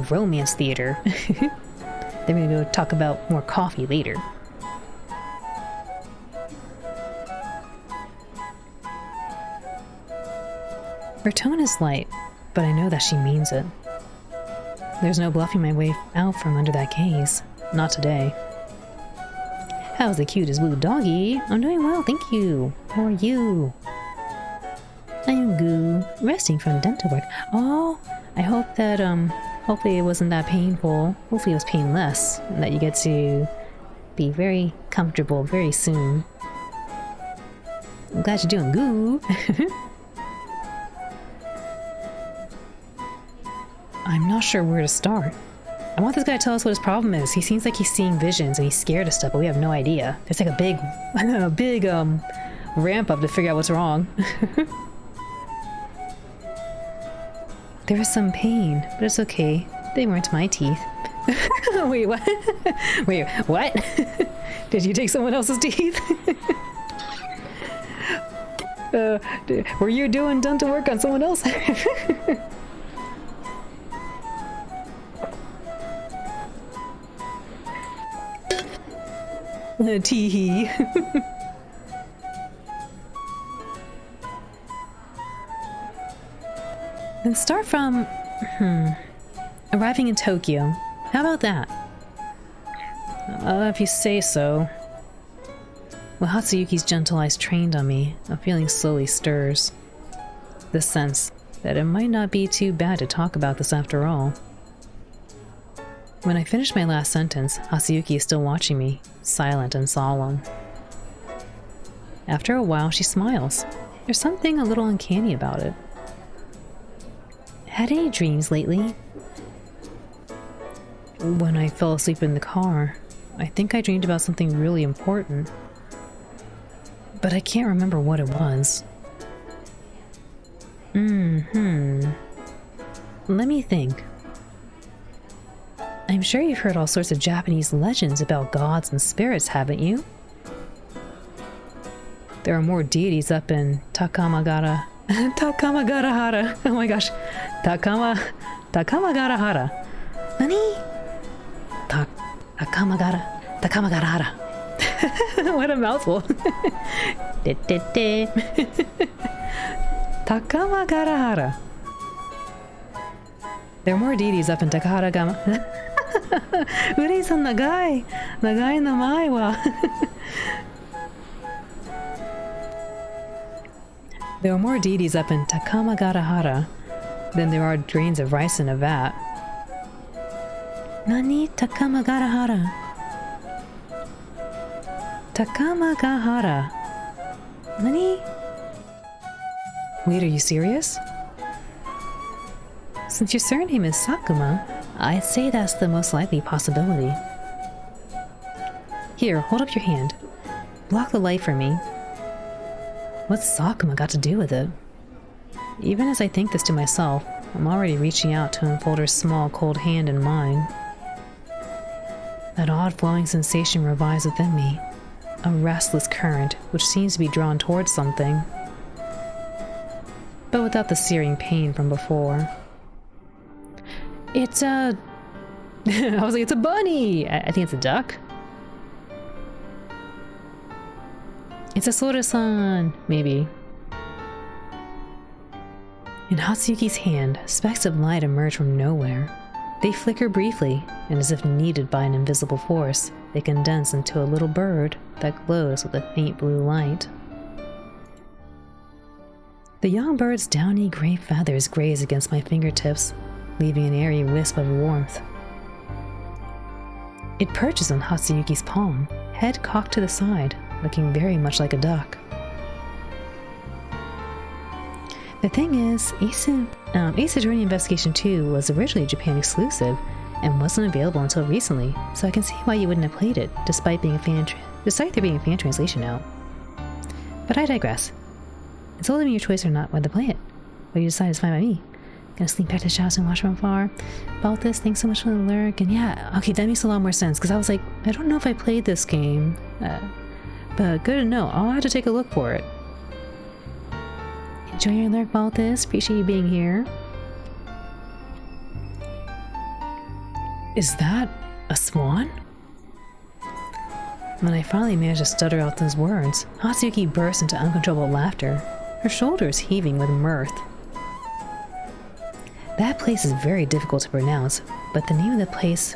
romance theater. Then we're gonna go talk about more coffee later. Her tone is light, but I know that she means it. There's no bluffing my way out from under that gaze. Not today. How's the cutest blue doggy? I'm doing well, thank you. How are you? I am Goo, resting from dental work. Oh, I hope that, hopefully it wasn't that painful. Hopefully it was painless, and that you get to be very comfortable very soon. I'm glad you're doing Goo. I'm not sure where to start. I want this guy to tell us what his problem is. He seems like he's seeing visions and he's scared of stuff, but we have no idea. There's like a big ramp up to figure out what's wrong. There was some pain, but it's okay. They weren't my teeth. Wait, what? Wait, what? Did you take someone else's teeth? Were you doing dental work on someone else? Teehee. Then start from arriving in Tokyo. How about that? If you say so. When Hatsuyuki's gentle eyes trained on me, a feeling slowly stirs. The sense that it might not be too bad to talk about this after all. When I finish my last sentence, Hatsuyuki is still watching me, silent and solemn. After a while, she smiles. There's something a little uncanny about it. Had any dreams lately? When I fell asleep in the car, I think I dreamed about something really important. But I can't remember what it was. Let me think. I'm sure you've heard all sorts of Japanese legends about gods and spirits, haven't you? There are more deities up in Takamagahara. Oh my gosh. Takamagahara. Nani? Takamagahara. What a mouthful. Takamagahara. There are more deities up in Takamagahara. Uri-san, nagai namae wa. There are more deities up in Takamagahara than there are grains of rice in a vat. Nani Takamagahara? Takamagahara. Nani? Wait, are you serious? Since your surname is Sakuma, I'd say that's the most likely possibility. Here, hold up your hand. Block the light for me. What's Sakuma got to do with it? Even as I think this to myself, I'm already reaching out to unfold her small, cold hand in mine. That odd flowing sensation revives within me, a restless current which seems to be drawn towards something, but without the searing pain from before. It's a... I was like, it's a bunny! I think it's a duck. It's a Sora-san, maybe. In Hatsuyuki's hand, specks of light emerge from nowhere. They flicker briefly, and as if kneaded by an invisible force, they condense into a little bird that glows with a faint blue light. The young bird's downy gray feathers graze against my fingertips, leaving an airy wisp of warmth. It perches on Hatsuyuki's palm, head cocked to the side, looking very much like a duck. The thing is, Ace Attorney Investigation 2 was originally Japan exclusive and wasn't available until recently, so I can see why you wouldn't have played it, despite there being a fan translation out. But I digress. It's ultimately your choice or not whether to play it. What you decide is fine by me. Gonna sneak back to the house and watch from afar. About this, thanks so much for the lurk. And yeah, okay, that makes a lot more sense, because I was like, I don't know if I played this game. But good to know. I'll have to take a look for it. Enjoy your lurk, Balthus. Appreciate you being here. Is that a swan? When I finally managed to stutter out those words, Hatsuki burst into uncontrollable laughter, her shoulders heaving with mirth. That place is very difficult to pronounce, but the name of the place,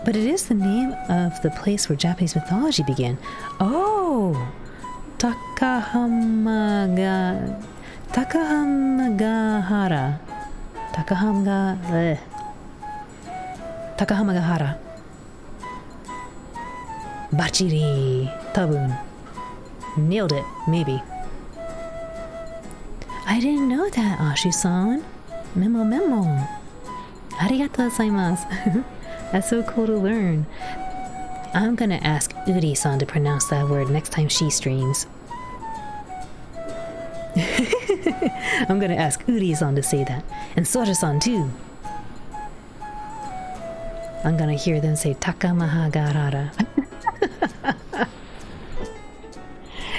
but it is the name of the place where Japanese mythology began. Oh! Takahamagahara. Takahamagahara. Bachiri. Tabun. Nailed it, maybe. I didn't know that, Ashu-san. Memo memo. Arigatou gozaimasu. That's so cool to learn. I'm gonna ask Uri-san to pronounce that word next time she streams. I'm gonna ask Uri-san to say that. And Sora-san too. I'm gonna hear them say Takamahagarara.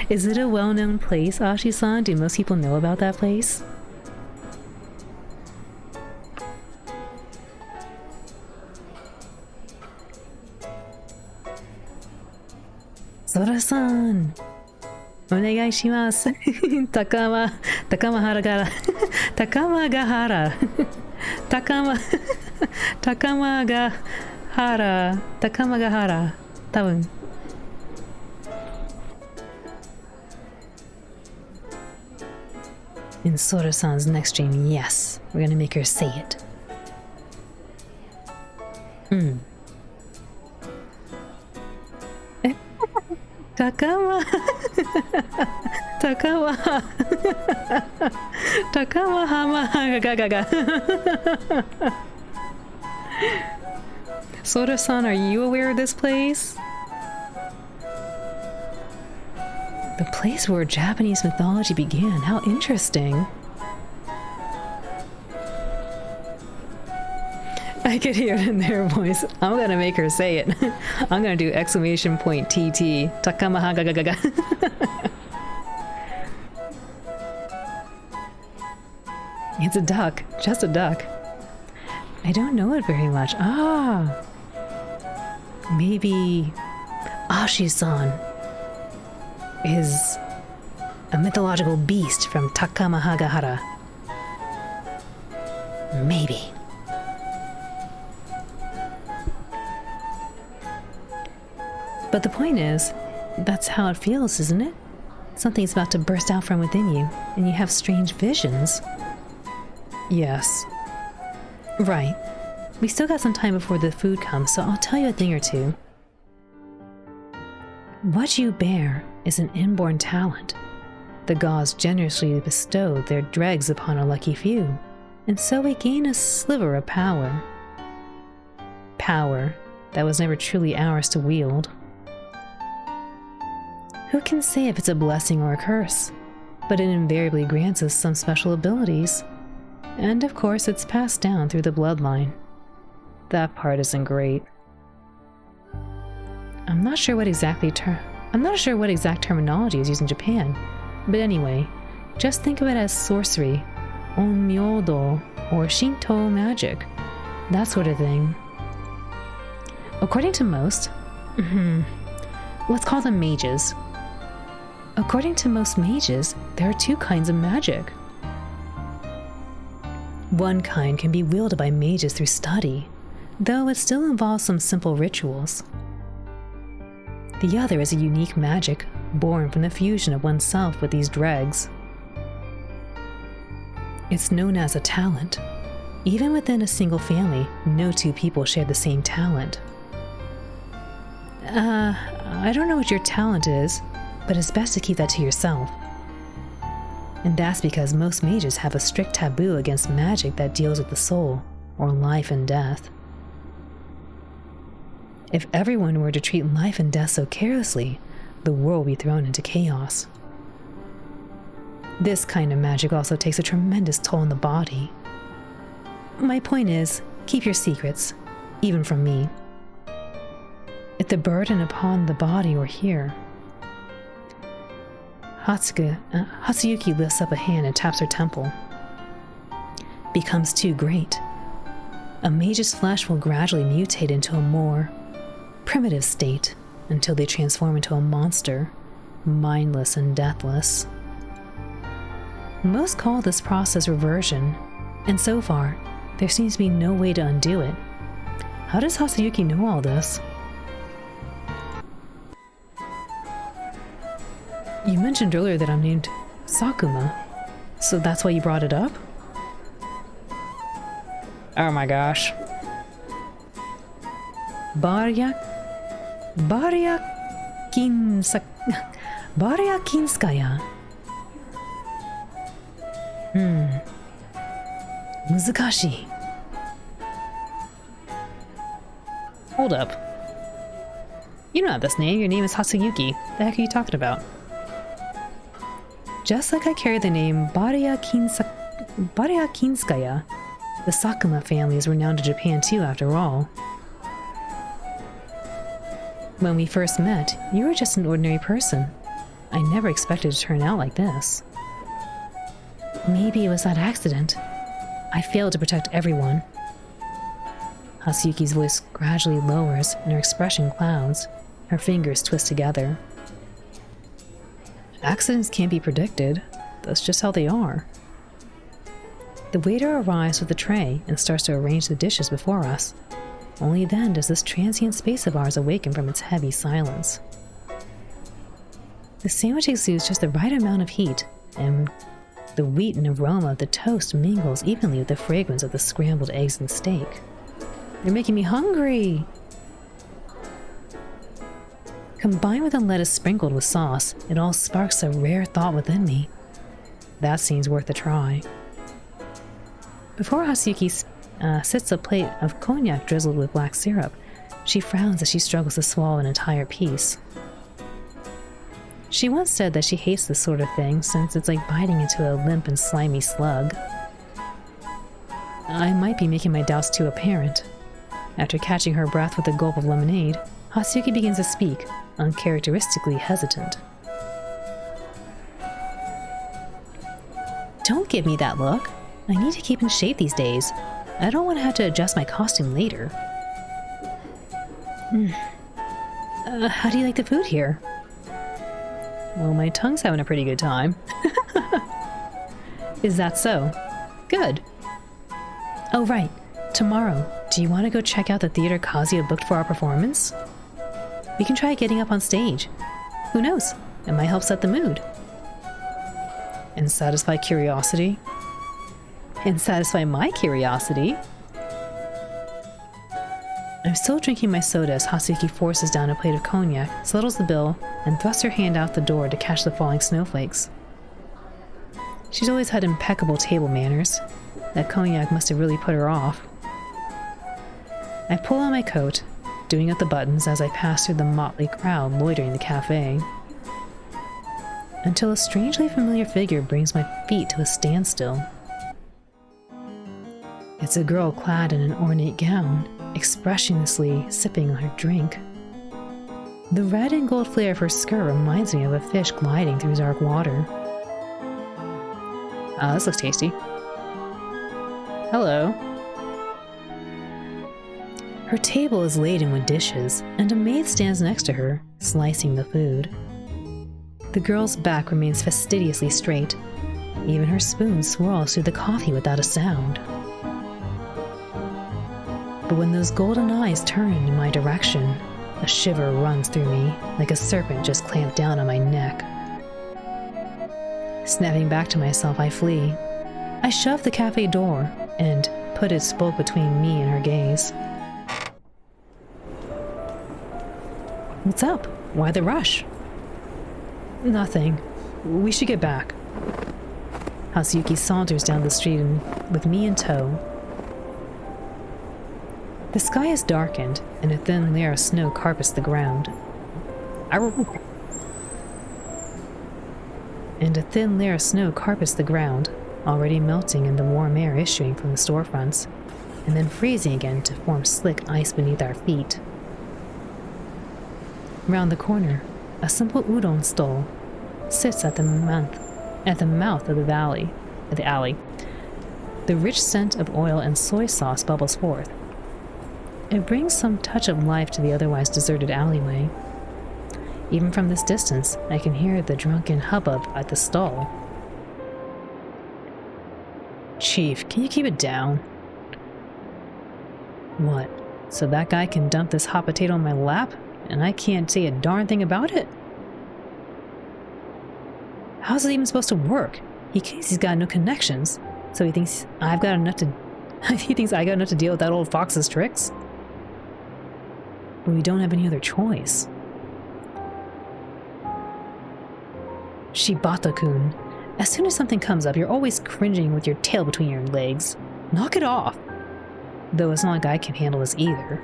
Is it a well-known place, Ashi-san? Do most people know about that place? Sora-san! Onegai shimasu! Takamahara gara. Takamagahara. Takamagahara. Tabun. In Sora-san's next stream, yes. We're gonna make her say it. Takama hama gaga. Sora-san, are you aware of this place? The place where Japanese mythology began. How interesting. I could hear it in their voice. I'm gonna make her say it. I'm gonna do exclamation point TT. Takamahagagaga. It's a duck. Just a duck. I don't know it very much. Ah. Maybe Ashi-san is a mythological beast from Takamahagahara. Maybe. But the point is, that's how it feels, isn't it? Something's about to burst out from within you, and you have strange visions. Yes. Right. We still got some time before the food comes, so I'll tell you a thing or two. What you bear is an inborn talent. The gods generously bestowed their dregs upon a lucky few, and so we gain a sliver of power. Power that was never truly ours to wield. Who can say if it's a blessing or a curse? But it invariably grants us some special abilities. And of course, it's passed down through the bloodline. That part isn't great. I'm not sure what exact terminology is used in Japan. But anyway, just think of it as sorcery, onmyodo, or Shinto magic. That sort of thing. According to most... let's call them mages. According to most mages, there are two kinds of magic. One kind can be wielded by mages through study, though it still involves some simple rituals. The other is a unique magic, born from the fusion of oneself with these dregs. It's known as a talent. Even within a single family, no two people share the same talent. I don't know what your talent is, but it's best to keep that to yourself. And that's because most mages have a strict taboo against magic that deals with the soul, or life and death. If everyone were to treat life and death so carelessly, the world would be thrown into chaos. This kind of magic also takes a tremendous toll on the body. My point is, keep your secrets, even from me. If the burden upon the body were here... Hatsuyuki lifts up a hand and taps her temple. Becomes too great. A mage's flesh will gradually mutate into a more primitive state until they transform into a monster, mindless and deathless. Most call this process reversion, and so far, there seems to be no way to undo it. How does Hatsuyuki know all this? You mentioned earlier that I'm named Sakuma, so that's why you brought it up? Oh my gosh. Baryakinskaya. 難しい. Hold up. You don't have this name. Your name is Hatsuyuki. The heck are you talking about? Just like I carry the name Baryakinskaya, the Sakuma family is renowned in Japan too, after all. When we first met, you were just an ordinary person. I never expected to turn out like this. Maybe it was that accident. I failed to protect everyone. Hatsuyuki's voice gradually lowers and her expression clouds. Her fingers twist together. Accidents can't be predicted. That's just how they are. The waiter arrives with a tray and starts to arrange the dishes before us. Only then does this transient space of ours awaken from its heavy silence. The sandwich exudes just the right amount of heat, and the wheaten aroma of the toast mingles evenly with the fragrance of the scrambled eggs and steak. You're making me hungry! Combined with the lettuce sprinkled with sauce, it all sparks a rare thought within me. That seems worth a try. Before Hatsuyuki sits a plate of cognac drizzled with black syrup, she frowns as she struggles to swallow an entire piece. She once said that she hates this sort of thing since it's like biting into a limp and slimy slug. I might be making my doubts too apparent. After catching her breath with a gulp of lemonade, Hatsuyuki begins to speak, uncharacteristically hesitant. Don't give me that look. I need to keep in shape these days. I don't want to have to adjust my costume later. How do you like the food here? Well, my tongue's having a pretty good time. Is that so? Good. Oh, right. Tomorrow, do you want to go check out the theater Kazuya booked for our performance? We can try getting up on stage. Who knows? It might help set the mood. And satisfy curiosity? And satisfy my curiosity? I'm still drinking my soda as Hatsuyuki forces down a plate of cognac, settles the bill, and thrusts her hand out the door to catch the falling snowflakes. She's always had impeccable table manners. That cognac must have really put her off. I pull on my coat, doing up the buttons as I pass through the motley crowd loitering the cafe, until a strangely familiar figure brings my feet to a standstill. It's a girl clad in an ornate gown, expressionlessly sipping on her drink. The red and gold flare of her skirt reminds me of a fish gliding through dark water. Ah, this looks tasty. Hello. Her table is laden with dishes, and a maid stands next to her, slicing the food. The girl's back remains fastidiously straight. Even her spoon swirls through the coffee without a sound. But when those golden eyes turn in my direction, a shiver runs through me, like a serpent just clamped down on my neck. Snapping back to myself, I flee. I shove the cafe door and put its bulk between me and her gaze. What's up? Why the rush? Nothing. We should get back. Hatsuyuki saunters down the street with me in tow. The sky is darkened, and a thin layer of snow carpets the ground. already melting in the warm air issuing from the storefronts. and then freezing again to form slick ice beneath our feet. Round the corner, a simple udon stall sits at the mouth of the alley. The rich scent of oil and soy sauce bubbles forth. It brings some touch of life to the otherwise deserted alleyway. Even from this distance, I can hear the drunken hubbub at the stall. Chief, can you keep it down? What? So that guy can dump this hot potato in my lap, and I can't say a darn thing about it? How's it even supposed to work? He thinks he's got no connections, so he thinks I've got enough to... he thinks I got enough to deal with that old fox's tricks? But we don't have any other choice. Shibata-kun, as soon as something comes up, you're always cringing with your tail between your legs. Knock it off! Though it's not like I can handle this either.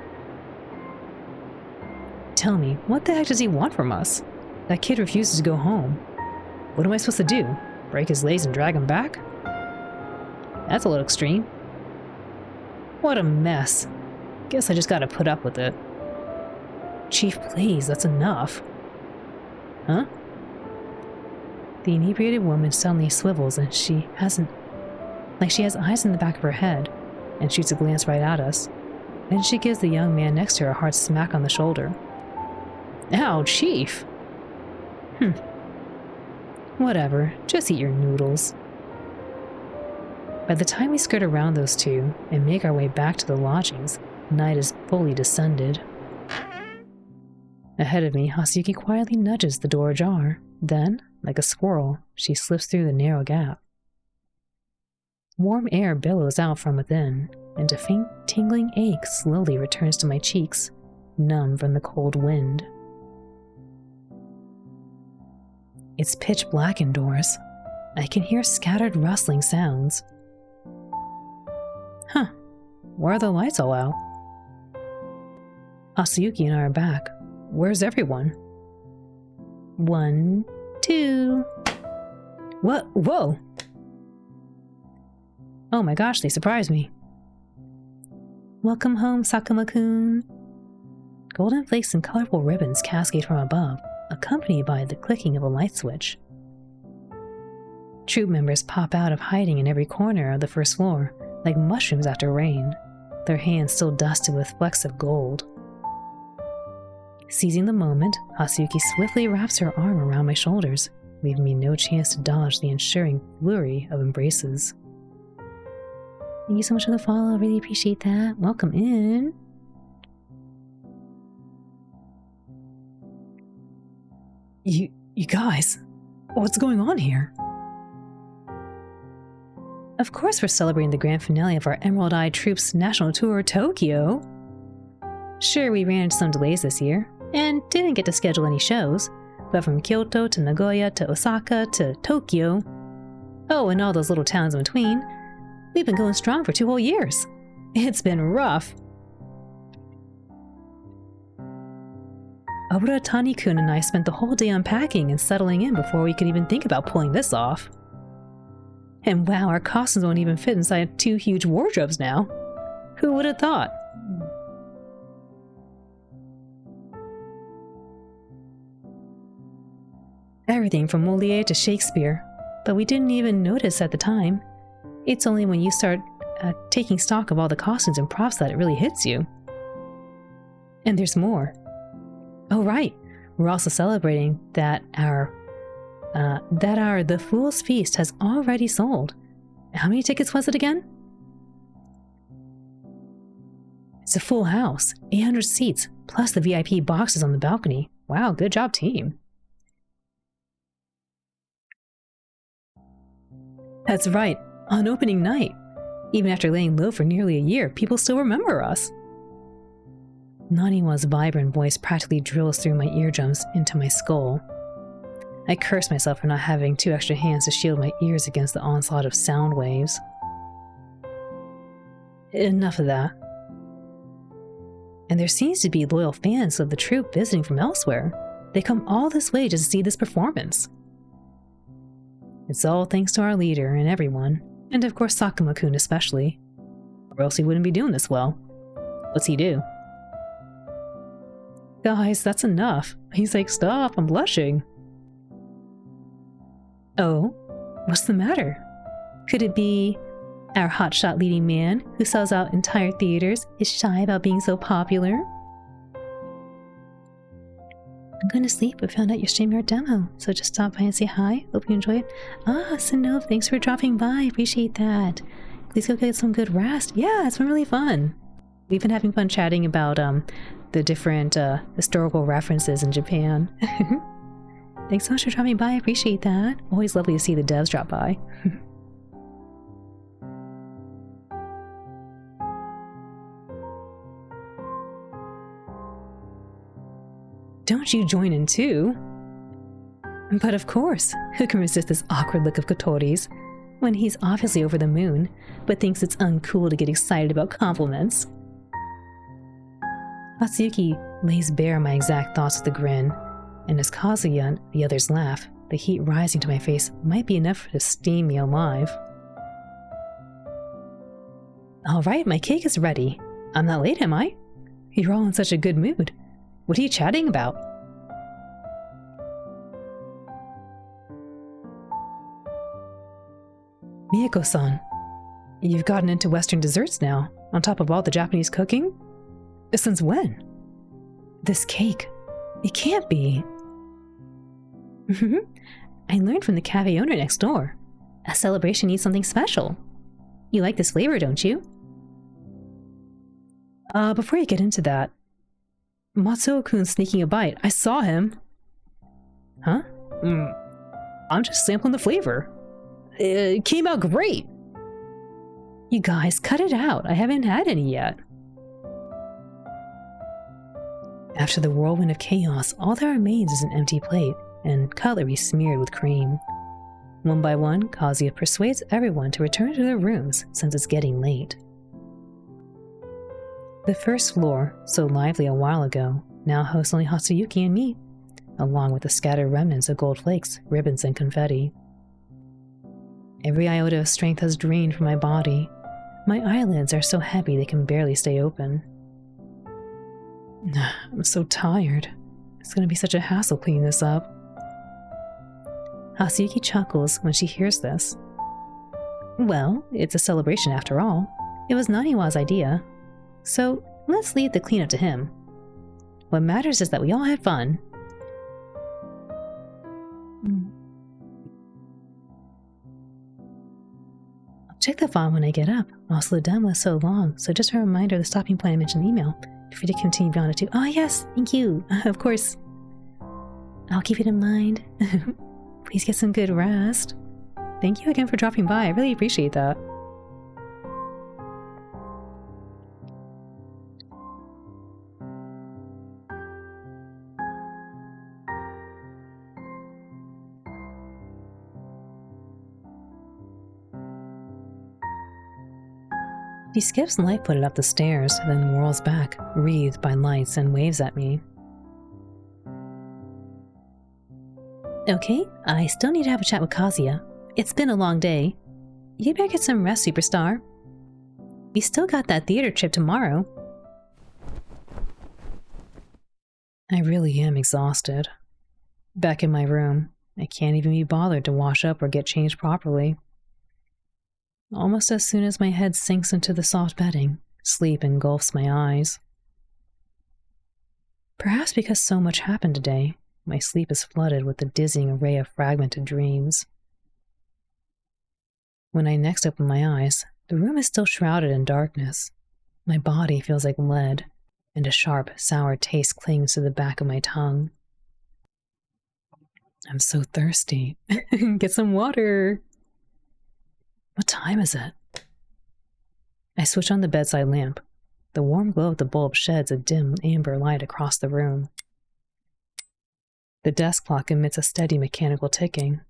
Tell me, what the heck does he want from us? That kid refuses to go home. What am I supposed to do? Break his legs and drag him back? That's a little extreme. What a mess. Guess I just gotta put up with it. Chief, please, that's enough. Huh? The inebriated woman suddenly swivels and she has eyes in the back of her head and shoots a glance right at us. Then she gives the young man next to her a hard smack on the shoulder. Ow, Chief! Whatever, just eat your noodles. By the time we skirt around those two and make our way back to the lodgings, night is fully descended. Ahead of me, Hasuyuki quietly nudges the door ajar. Then, like a squirrel, she slips through the narrow gap. Warm air billows out from within, and a faint tingling ache slowly returns to my cheeks, numb from the cold wind. It's pitch black indoors. I can hear scattered rustling sounds. Huh, why are the lights all out? Hasuyuki and I are back. Where's everyone? 1, 2... What? Whoa! Oh my gosh, they surprised me. Welcome home, Sakuma-kun. Golden flakes and colorful ribbons cascade from above, accompanied by the clicking of a light switch. Troop members pop out of hiding in every corner of the first floor, like mushrooms after rain, their hands still dusted with flecks of gold. Seizing the moment, Hasuyuki swiftly wraps her arm around my shoulders, leaving me no chance to dodge the ensuing flurry of embraces. Thank you so much for the follow, I really appreciate that. Welcome in. You guys, what's going on here? Of course we're celebrating the grand finale of our Emerald Eye Troop's national tour, Tokyo. Sure, we ran into some delays this year, and didn't get to schedule any shows, but from Kyoto to Nagoya to Osaka to Tokyo, oh, and all those little towns in between, we've been going strong for 2 whole years. It's been rough. Obura Tani-kun and I spent the whole day unpacking and settling in before we could even think about pulling this off. And wow, our costumes won't even fit inside 2 huge wardrobes now. Who would have thought? Everything from Molière to Shakespeare, but we didn't even notice at the time. It's only when you start taking stock of all the costumes and props that it really hits you. And there's more. Oh right, we're also celebrating that our The Fool's Feast has already sold. How many tickets was it again? It's a full house, 800 seats, plus the VIP boxes on the balcony. Wow, good job, team. That's right, on opening night. Even after laying low for nearly a year, people still remember us. Naniwa's vibrant voice practically drills through my eardrums into my skull. I curse myself for not having 2 extra hands to shield my ears against the onslaught of sound waves. Enough of that. And there seems to be loyal fans of the troupe visiting from elsewhere. They come all this way just to see this performance. It's all thanks to our leader and everyone, and of course Sakuma-kun especially. or else he wouldn't be doing this well. What's he do? Guys, that's enough. He's like, stop, I'm blushing. Oh, what's the matter? Could it be our hotshot leading man who sells out entire theaters is shy about being so popular? I'm going to sleep but found out your StreamYard demo, so just stop by and say hi. Hope you enjoy it. Ah, Sinov, thanks for dropping by. Appreciate that. Please go get some good rest. Yeah, it's been really fun. We've been having fun chatting about the different historical references in Japan. Thanks so much for dropping by. I appreciate that. Always lovely to see the devs drop by. Don't you join in too? But of course, who can resist this awkward look of Kotori's when he's obviously over the moon, but thinks it's uncool to get excited about compliments? Hatsuyuki lays bare my exact thoughts with a grin, and as Kazuya and the others laugh, the heat rising to my face might be enough to steam me alive. Alright, my cake is ready. I'm not late, am I? You're all in such a good mood. What are you chatting about? Miyako-san, you've gotten into Western desserts now, on top of all the Japanese cooking? Since when? This cake. It can't be. I learned from the cafe owner next door. A celebration needs something special. You like this flavor, don't you? Before you get into that, Matsuo-kun's sneaking a bite. I saw him. Huh? I'm just sampling the flavor. It came out great. You guys, cut it out. I haven't had any yet. After the whirlwind of chaos, all that remains is an empty plate and cutlery smeared with cream. One by one, Kazuya persuades everyone to return to their rooms since it's getting late. The first floor, so lively a while ago, now hosts only Hatsuyuki and me, along with the scattered remnants of gold flakes, ribbons, and confetti. Every iota of strength has drained from my body. My eyelids are so heavy they can barely stay open. I'm so tired. It's gonna be such a hassle cleaning this up. Hatsuyuki chuckles when she hears this. Well, it's a celebration after all. It was Naniwa's idea. So let's leave the cleanup to him. What matters is that we all had fun. I'll check the file when I get up. Also, the demo was so long, so just a reminder of the stopping point I mentioned in the email. Feel free to continue beyond it too. Oh yes, thank you. Of course. I'll keep it in mind. Please get some good rest. Thank you again for dropping by. I really appreciate that. He skips light-footed up the stairs, then whirls back, wreathed by lights, and waves at me. Okay, I still need to have a chat with Kazuya. It's been a long day. You better get some rest, superstar. We still got that theater trip tomorrow. I really am exhausted. Back in my room, I can't even be bothered to wash up or get changed properly. Almost as soon as my head sinks into the soft bedding, sleep engulfs my eyes. Perhaps because so much happened today, my sleep is flooded with a dizzying array of fragmented dreams. When I next open my eyes, the room is still shrouded in darkness. My body feels like lead, and a sharp, sour taste clings to the back of my tongue. I'm so thirsty. Get some water! What time is it? I switch on the bedside lamp. The warm glow of the bulb sheds a dim amber light across the room. The desk clock emits a steady mechanical ticking.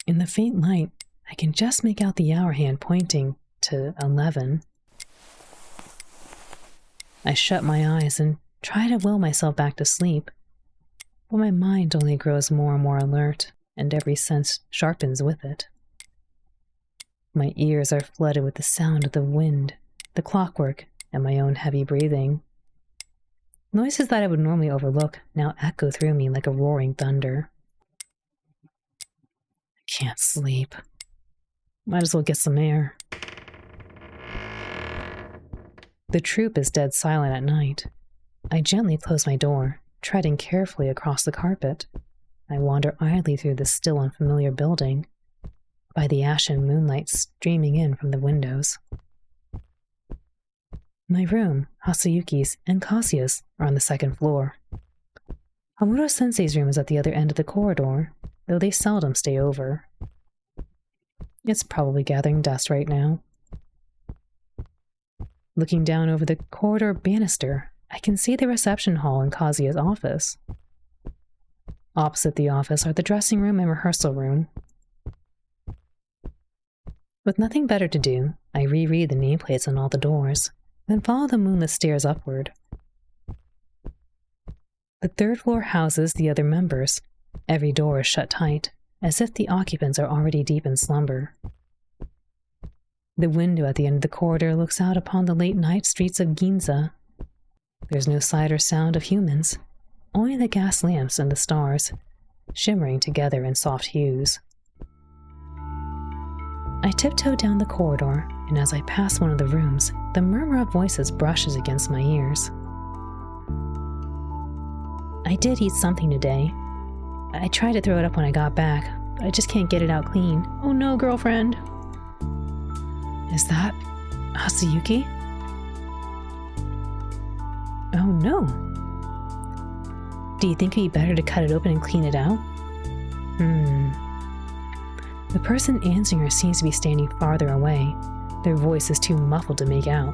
In the faint light, I can just make out the hour hand pointing to 11. I shut my eyes and try to will myself back to sleep, but my mind only grows more and more alert, and every sense sharpens with it. My ears are flooded with the sound of the wind the clockwork, and my own heavy breathing. Noises that I would normally overlook now echo through me like a roaring thunder. I can't sleep. Might as well get some air. The troop is dead silent at night. I gently close my door, treading carefully across the carpet. I wander idly through this still unfamiliar building, by the ashen moonlight streaming in from the windows. My room, Hasayuki's, and Kazuya's are on the second floor. Hamura-sensei's room is at the other end of the corridor, though they seldom stay over. It's probably gathering dust right now. Looking down over the corridor banister, I can see the reception hall and Kazuya's office. Opposite the office are the dressing room and rehearsal room. With nothing better to do, I reread the nameplates on all the doors, then follow the moonlit stairs upward. The third floor houses the other members. Every door is shut tight, as if the occupants are already deep in slumber. The window at the end of the corridor looks out upon the late-night streets of Ginza. There's no sight or sound of humans, only the gas lamps and the stars, shimmering together in soft hues. I tiptoe down the corridor, and as I pass one of the rooms, the murmur of voices brushes against my ears. I did eat something today. I tried to throw it up when I got back, but I just can't get it out clean. Oh no, girlfriend! Is that Hasayuki? Oh no! Do you think it'd be better to cut it open and clean it out? The person answering her seems to be standing farther away. Their voice is too muffled to make out.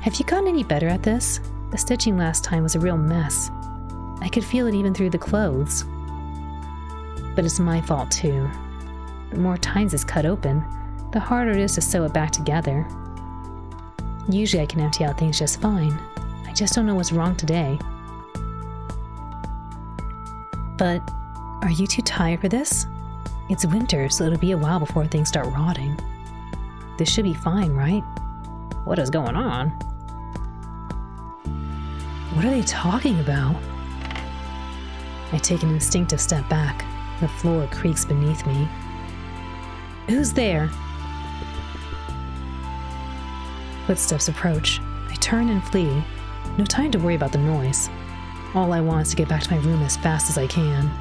Have you gotten any better at this? The stitching last time was a real mess. I could feel it even through the clothes. But it's my fault too. The more times it's cut open, the harder it is to sew it back together. Usually I can empty out things just fine. I just don't know what's wrong today. But are you too tired for this? It's winter, so it'll be a while before things start rotting. This should be fine, right? What is going on? What are they talking about? I take an instinctive step back. The floor creaks beneath me. Who's there? Footsteps approach. I turn and flee. No time to worry about the noise. All I want is to get back to my room as fast as I can.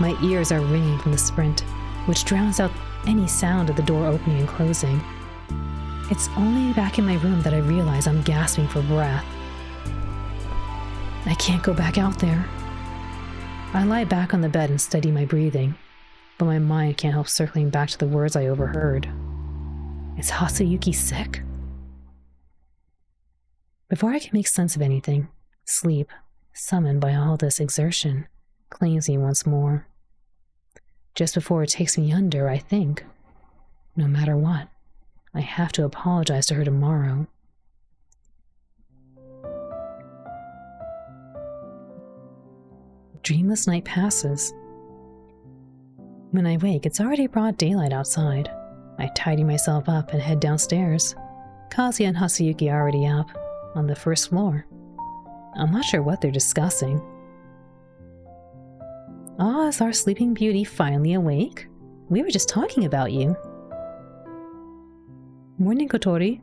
My ears are ringing from the sprint, which drowns out any sound of the door opening and closing. It's only back in my room that I realize I'm gasping for breath. I can't go back out there. I lie back on the bed and steady my breathing, but my mind can't help circling back to the words I overheard. Is Hasayuki sick? Before I can make sense of anything, sleep, summoned by all this exertion, claims me once more. Just before it takes me under, I think, no matter what, I have to apologize to her tomorrow. Dreamless night passes. When I wake, it's already broad daylight outside. I tidy myself up and head downstairs. Kazuya and Hasayuki are already up, on the first floor. I'm not sure what they're discussing. Ah, is our sleeping beauty finally awake? We were just talking about you. Morning, Kotori.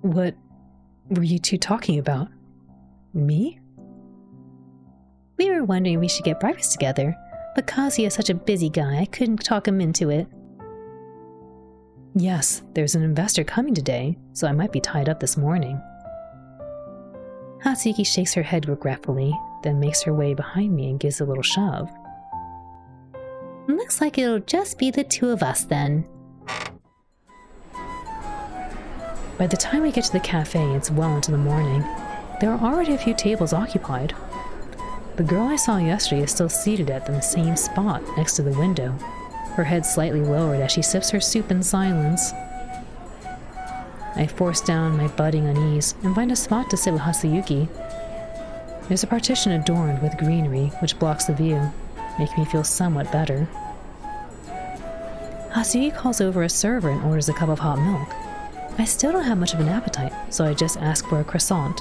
What were you two talking about? Me? We were wondering if we should get breakfast together, but Kazuya is such a busy guy, I couldn't talk him into it. Yes, there's an investor coming today, so I might be tied up this morning. Hasayuki shakes her head regretfully, then makes her way behind me and gives a little shove. Looks like it'll just be the two of us then. By the time we get to the cafe, it's well into the morning. There are already a few tables occupied. The girl I saw yesterday is still seated at the same spot next to the window, her head slightly lowered as she sips her soup in silence. I force down my budding unease and find a spot to sit with Hasayuki. There's a partition adorned with greenery which blocks the view, making me feel somewhat better. Hasuyuki calls over a server and orders a cup of hot milk. I still don't have much of an appetite, so I just ask for a croissant.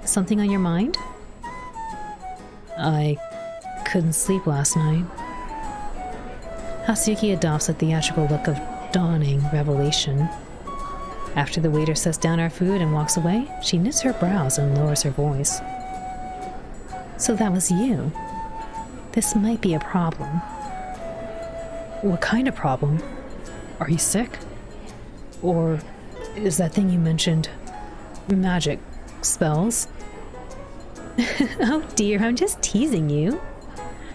Something on your mind? I couldn't sleep last night. Hasuyuki adopts a theatrical look of dawning revelation. After the waiter sets down our food and walks away, she knits her brows and lowers her voice. So that was you. This might be a problem. What kind of problem? Are you sick? Or is that thing you mentioned magic spells? Oh dear, I'm just teasing you.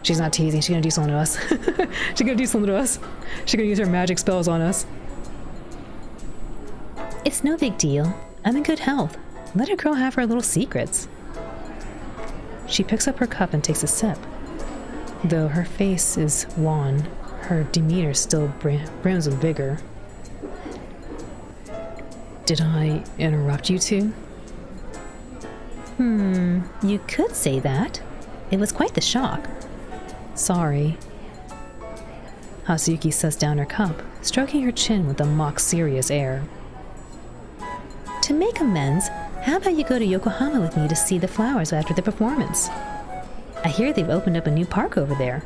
She's not teasing, she's gonna do something to us. She's gonna do something to us. She's gonna use her magic spells on us. It's no big deal. I'm in good health. Let a girl have her little secrets. She picks up her cup and takes a sip. Though her face is wan, her demeanor still brims with vigor. Did I interrupt you two? You could say that. It was quite the shock. Sorry. Hasuyuki sets down her cup, stroking her chin with a mock-serious air. To make amends, how about you go to Yokohama with me to see the flowers after the performance? I hear they've opened up a new park over there.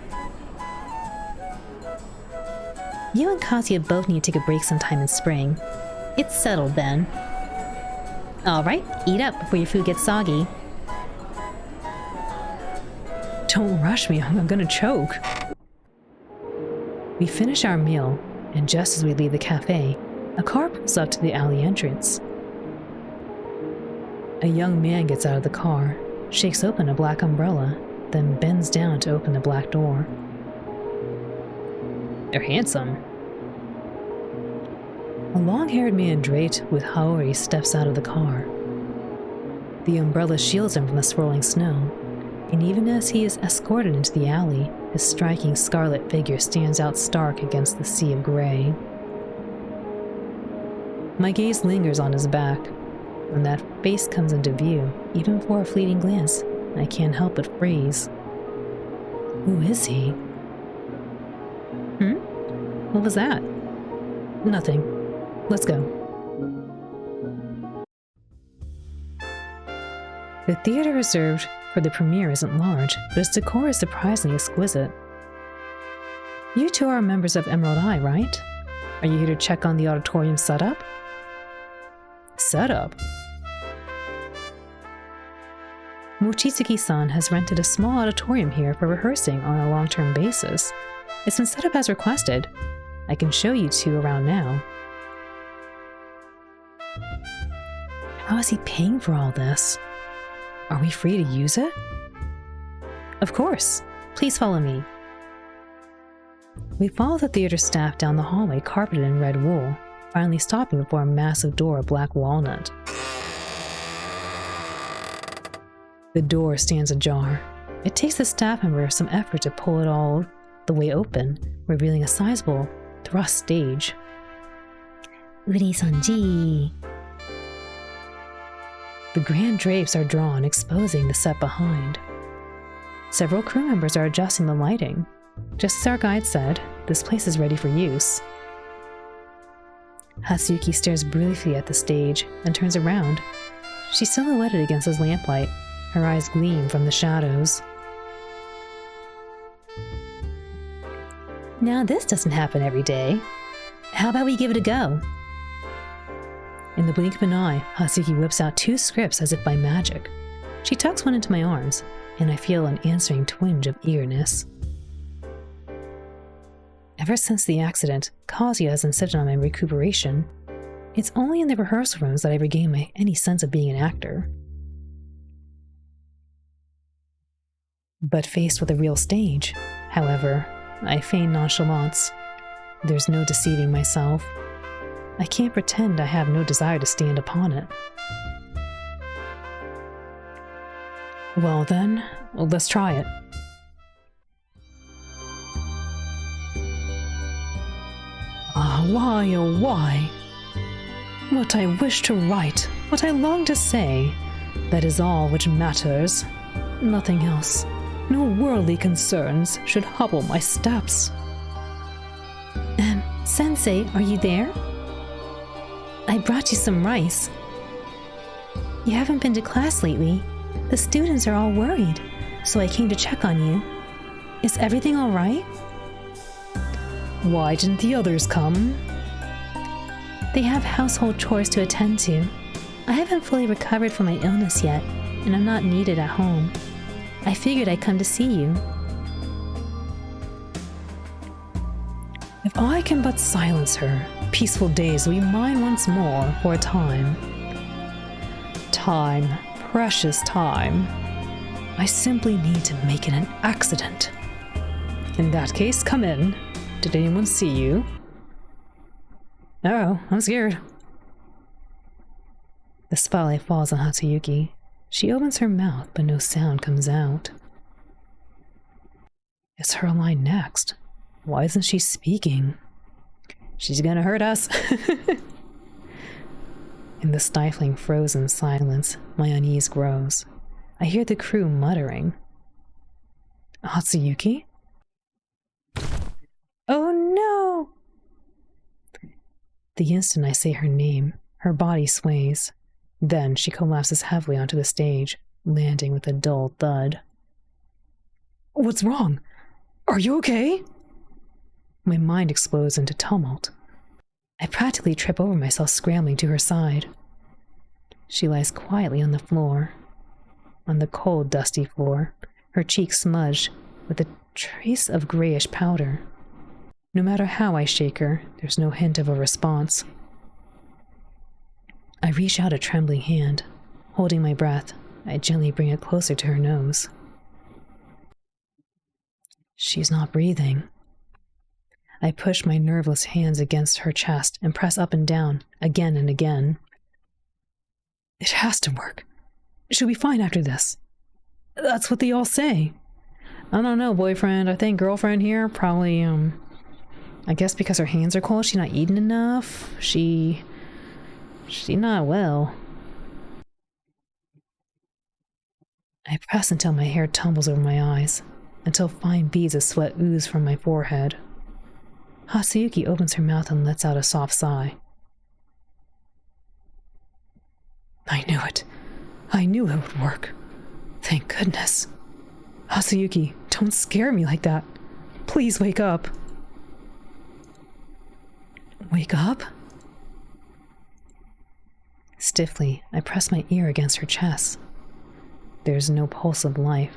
You and Kazuya both need to take a break sometime in spring. It's settled then. Alright, eat up before your food gets soggy. Don't rush me, I'm gonna choke. We finish our meal, and just as we leave the cafe, a car pulls up to the alley entrance. A young man gets out of the car, shakes open a black umbrella, then bends down to open the black door. They're handsome. A long-haired man draped with haori steps out of the car. The umbrella shields him from the swirling snow, and even as he is escorted into the alley, his striking scarlet figure stands out stark against the sea of gray. My gaze lingers on his back. When that face comes into view, even for a fleeting glance, I can't help but freeze. Who is he? What was that? Nothing. Let's go. The theater reserved for the premiere isn't large, but its decor is surprisingly exquisite. You two are members of Emerald Eye, right? Are you here to check on the auditorium setup? Setup? Mochizuki-san has rented a small auditorium here for rehearsing on a long-term basis. It's been set up as requested. I can show you two around now. How is he paying for all this? Are we free to use it? Of course. Please follow me. We follow the theater staff down the hallway carpeted in red wool, finally stopping before a massive door of black walnut. The door stands ajar. It takes the staff member some effort to pull it all the way open, revealing a sizable thrust stage. Uri-sanji. The grand drapes are drawn, exposing the set behind. Several crew members are adjusting the lighting. Just as our guide said, this place is ready for use. Hasuyuki stares briefly at the stage, then turns around. She's silhouetted against his lamplight. Her eyes gleam from the shadows. Now this doesn't happen every day. How about we give it a go? In the blink of an eye, Hasuyuki whips out 2 scripts as if by magic. She tucks one into my arms, and I feel an answering twinge of eagerness. Ever since the accident, Kazuya has insisted on my recuperation. It's only in the rehearsal rooms that I regain any sense of being an actor. But faced with a real stage, however, I feign nonchalance. There's no deceiving myself. I can't pretend I have no desire to stand upon it. Well then, let's try it. Ah, why, oh why? What I wish to write, what I long to say, that is all which matters. Nothing else. No worldly concerns should hobble my steps. Sensei, are you there? I brought you some rice. You haven't been to class lately. The students are all worried, so I came to check on you. Is everything all right? Why didn't the others come? They have household chores to attend to. I haven't fully recovered from my illness yet, and I'm not needed at home. I figured I'd come to see you. If I can but silence her, peaceful days will be mine once more for a time. Time, precious time. I simply need to make it an accident. In that case, come in. Did anyone see you? Oh, I'm scared. The spotlight falls on Hatsuyuki. She opens her mouth, but no sound comes out. It's her line next. Why isn't she speaking? She's gonna hurt us. In the stifling, frozen silence, my unease grows. I hear the crew muttering. Hatsuyuki? Oh no! The instant I say her name, her body sways. Then she collapses heavily onto the stage, landing with a dull thud. What's wrong? Are you okay? My mind explodes into tumult. I practically trip over myself scrambling to her side. She lies quietly on the floor. On the cold, dusty floor, her cheeks smudged with a trace of grayish powder. No matter how I shake her, there's no hint of a response. I reach out a trembling hand. Holding my breath, I gently bring it closer to her nose. She's not breathing. I push my nerveless hands against her chest and press up and down, again and again. It has to work. She'll be fine after this. That's what they all say. I don't know, boyfriend. I think girlfriend here probably, I guess because her hands are cold, she's not eating enough. She's not well. I press until my hair tumbles over my eyes, until fine beads of sweat ooze from my forehead. Hatsuyuki opens her mouth and lets out a soft sigh. I knew it. I knew it would work. Thank goodness. Hatsuyuki, don't scare me like that. Please wake up. Wake up? Stiffly, I press my ear against her chest. There's no pulse of life,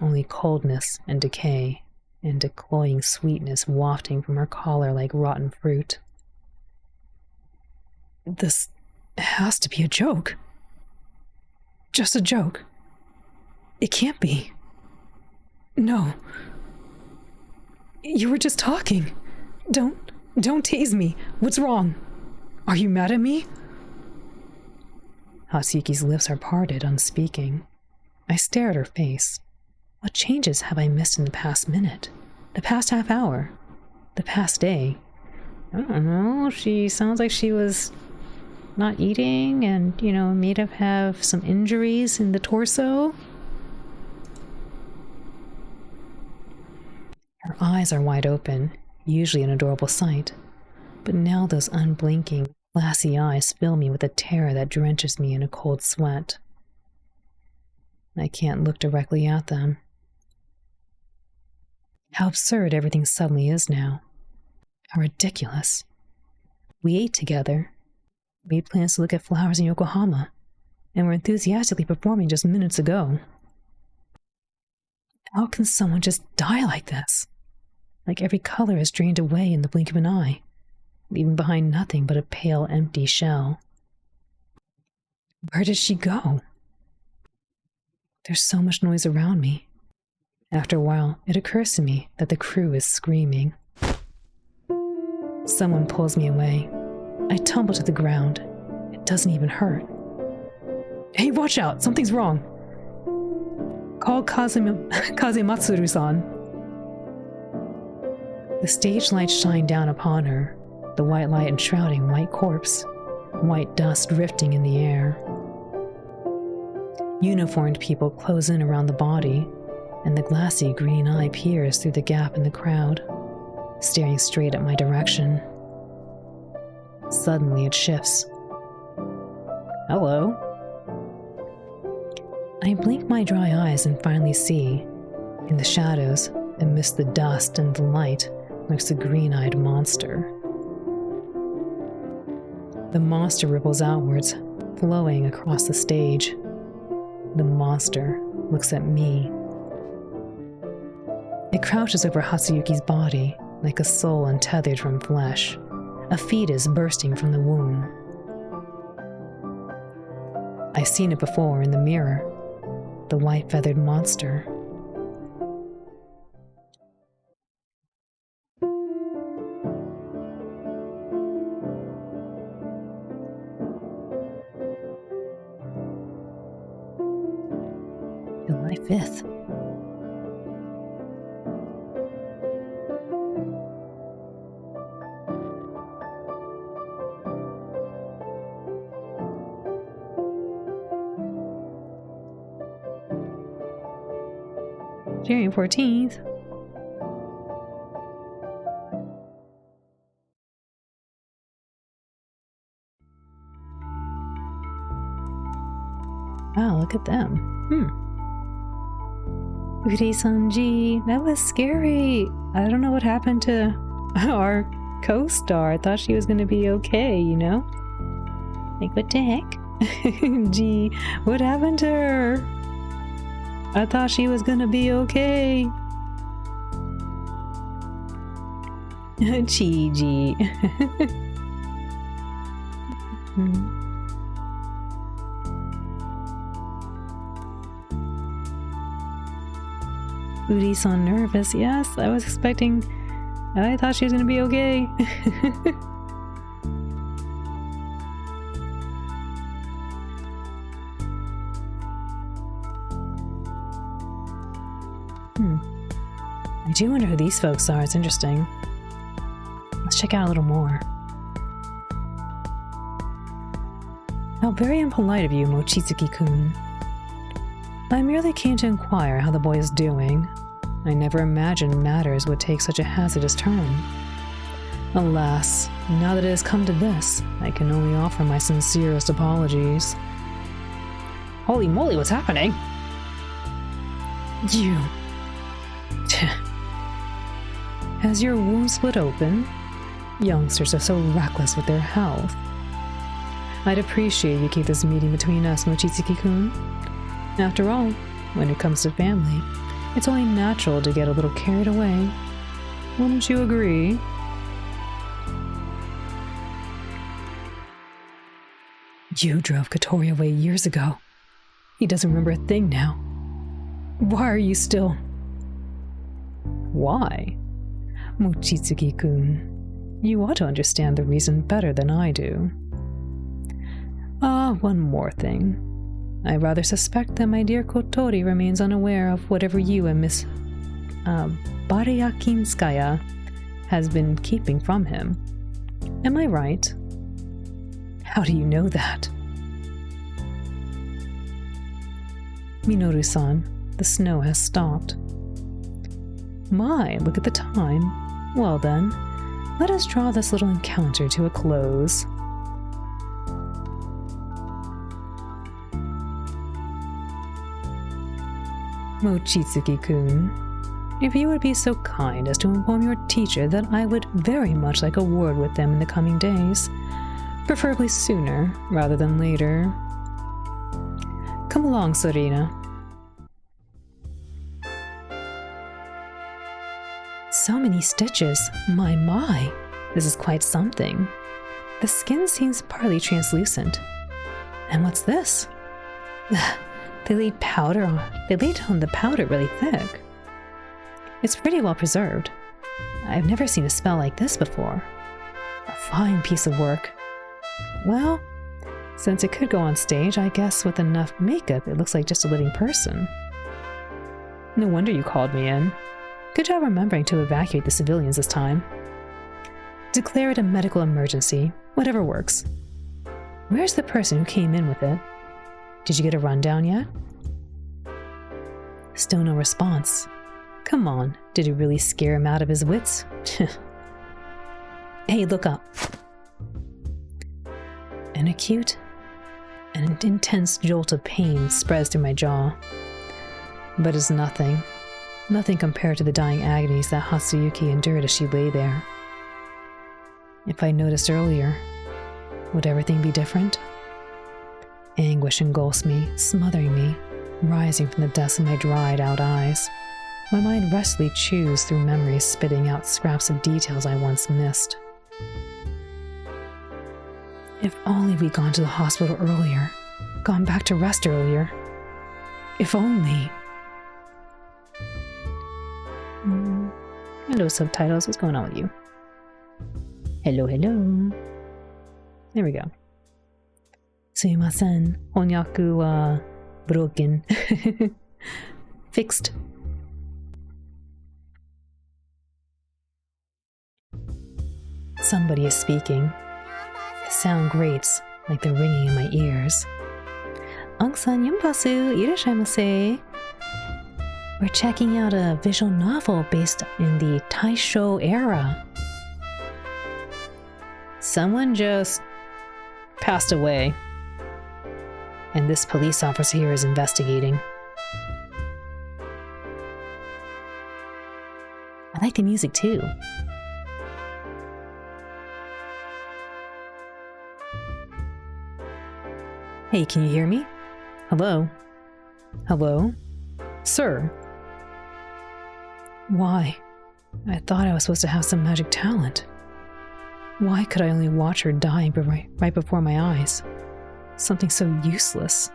only coldness and decay, and a cloying sweetness wafting from her collar like rotten fruit. This has to be a joke. Just a joke. It can't be. No. You were just talking. Don't tease me. What's wrong? Are you mad at me? Hatsuyuki's lips are parted, unspeaking. I stare at her face. What changes have I missed in the past minute? The past half hour? The past day? I don't know. She sounds like she was not eating and, may have some injuries in the torso. Her eyes are wide open, usually an adorable sight. But now those unblinking, glassy eyes fill me with a terror that drenches me in a cold sweat. I can't look directly at them. How absurd everything suddenly is now. How ridiculous. We ate together. We made plans to look at flowers in Yokohama, and were enthusiastically performing just minutes ago. How can someone just die like this? Like every color is drained away in the blink of an eye, leaving behind nothing but a pale, empty shell. Where did she go? There's so much noise around me. After a while, it occurs to me that the crew is screaming. Someone pulls me away. I tumble to the ground. It doesn't even hurt. Hey, watch out! Something's wrong! Call Kazematsuru-san. The stage lights shine down upon her, the white light enshrouding white corpse, white dust drifting in the air. Uniformed people close in around the body, and the glassy green eye peers through the gap in the crowd, staring straight at my direction. Suddenly it shifts. Hello. I blink my dry eyes and finally see, in the shadows, amidst the dust and the light, lurks a green-eyed monster. The monster ripples outwards, flowing across the stage. The monster looks at me. It crouches over Hatsuyuki's body, like a soul untethered from flesh, a fetus bursting from the womb. I've seen it before in the mirror, the white-feathered monster. July 5th. January 14th. Wow, look at them. Uri-sanji, that was scary. I don't know what happened to our co-star. I thought she was gonna be okay, you know? Like, what the heck? Gee, what happened to her? I thought she was gonna be okay. Chi-ji. Uri-san nervous. Yes, I was expecting... I thought she was gonna be okay. I do wonder who these folks are. It's interesting. Let's check out a little more. How very impolite of you, Mochizuki-kun. I merely came to inquire how the boy is doing. I never imagined matters would take such a hazardous turn. Alas, now that it has come to this, I can only offer my sincerest apologies. Holy moly, what's happening? You... Has your womb split open? Youngsters are so reckless with their health. I'd appreciate you keep this meeting between us, Mochizuki-kun. After all, when it comes to family, it's only natural to get a little carried away. Wouldn't you agree? You drove Kotori away years ago. He doesn't remember a thing now. Why are you still... Why? Mochizuki-kun, you ought to understand the reason better than I do. One more thing. I rather suspect that my dear Kotori remains unaware of whatever you and Miss Baryakinskaya has been keeping from him. Am I right? How do you know that? Minoru-san, the snow has stopped. My, look at the time. Well then, let us draw this little encounter to a close. Mochizuki-kun, if you would be so kind as to inform your teacher that I would very much like a word with them in the coming days, preferably sooner rather than later. Come along, Serena. So many stitches, my, this is quite something. The skin seems partly translucent. And what's this? They laid on the powder really thick. It's pretty well preserved. I've never seen a spell like this before. A fine piece of work. Well, since it could go on stage, I guess with enough makeup it looks like just a living person. No wonder you called me in. Good job remembering to evacuate the civilians this time. Declare it a medical emergency, whatever works. Where's the person who came in with it? Did you get a rundown yet? Still no response. Come on, did it really scare him out of his wits? Hey, look up. An acute and intense jolt of pain spreads through my jaw. But it's nothing. Nothing compared to the dying agonies that Hatsuyuki endured as she lay there. If I noticed earlier, would everything be different? Anguish engulfs me, smothering me, rising from the depths of my dried-out eyes. My mind restlessly chews through memories, spitting out scraps of details I once missed. If only we'd gone to the hospital earlier, gone back to rest earlier. If only. Hello, subtitles. What's going on with you? Hello, hello. There we go. Sumimasen. Honyaku wa broken. Fixed. Somebody is speaking. The sound grates like the ringing in my ears. Ong-san yonpasu irashaimase. We're checking out a visual novel based in the Taishō era. Someone just passed away, and this police officer here is investigating. I like the music too. Hey, can you hear me? Hello? Hello? Sir? Why? I thought I was supposed to have some magic talent. Why could I only watch her die right before my eyes? Something so useless.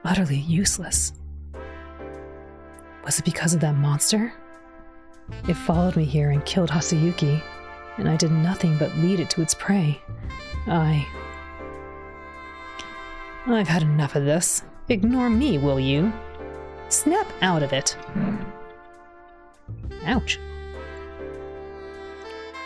Utterly useless. Was it because of that monster? It followed me here and killed Hatsuyuki, and I did nothing but lead it to its prey. I've had enough of this. Ignore me, will you? Snap out of it. Ouch.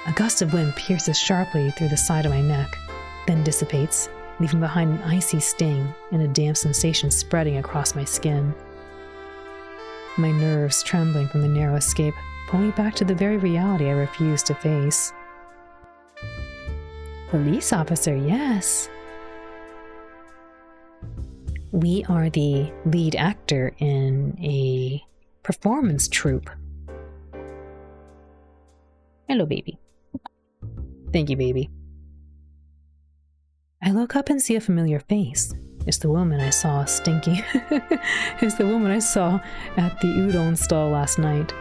A gust of wind pierces sharply through the side of my neck, then dissipates, leaving behind an icy sting and a damp sensation spreading across my skin. My nerves, trembling from the narrow escape, pull me back to the very reality I refuse to face. Police officer, yes. We are the lead actor in a performance troupe. Hello, baby. Thank you, baby. I look up and see a familiar face. It's the woman I saw stinking. It's the woman I saw at the udon stall last night.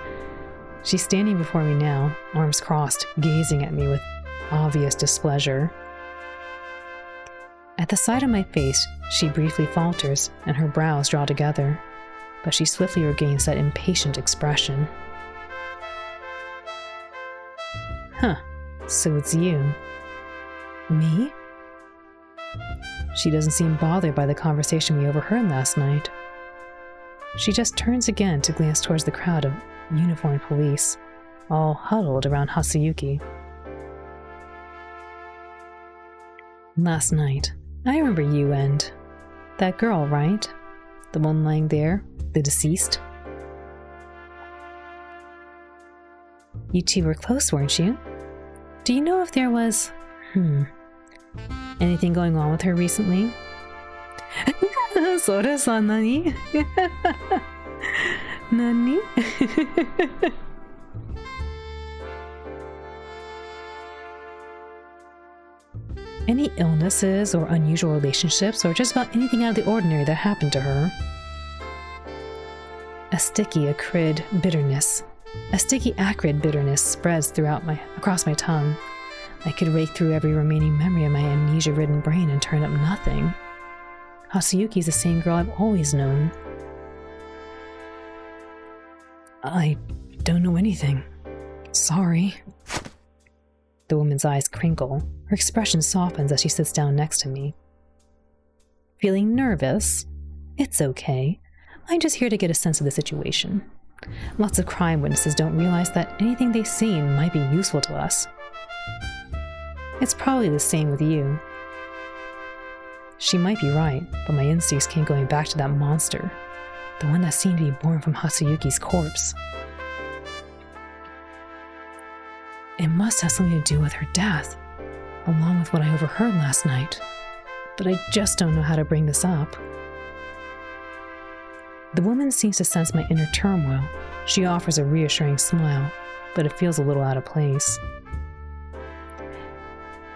She's standing before me now, arms crossed, gazing at me with obvious displeasure. At the sight of my face, she briefly falters, and her brows draw together, but she swiftly regains that impatient expression. Huh, so it's you. Me? She doesn't seem bothered by the conversation we overheard last night. She just turns again to glance towards the crowd of uniformed police, all huddled around Hatsuyuki. Last night, I remember you and that girl, right? The one lying there, the deceased. You two were close, weren't you? Do you know if there was, anything going on with her recently? Sora-san, nani? Nani? Any illnesses or unusual relationships or just about anything out of the ordinary that happened to her? A sticky, acrid bitterness spreads across my tongue. I could rake through every remaining memory of my amnesia-ridden brain and turn up nothing. Hatsuyuki's the same girl I've always known. I don't know anything. Sorry. The woman's eyes crinkle. Her expression softens as she sits down next to me. Feeling nervous? It's okay. I'm just here to get a sense of the situation. Lots of crime witnesses don't realize that anything they've seen might be useful to us. It's probably the same with you. She might be right, but my instincts came going back to that monster, the one that seemed to be born from Hatsuyuki's corpse. It must have something to do with her death, along with what I overheard last night. but I just don't know how to bring this up. The woman seems to sense my inner turmoil. She offers a reassuring smile, but it feels a little out of place.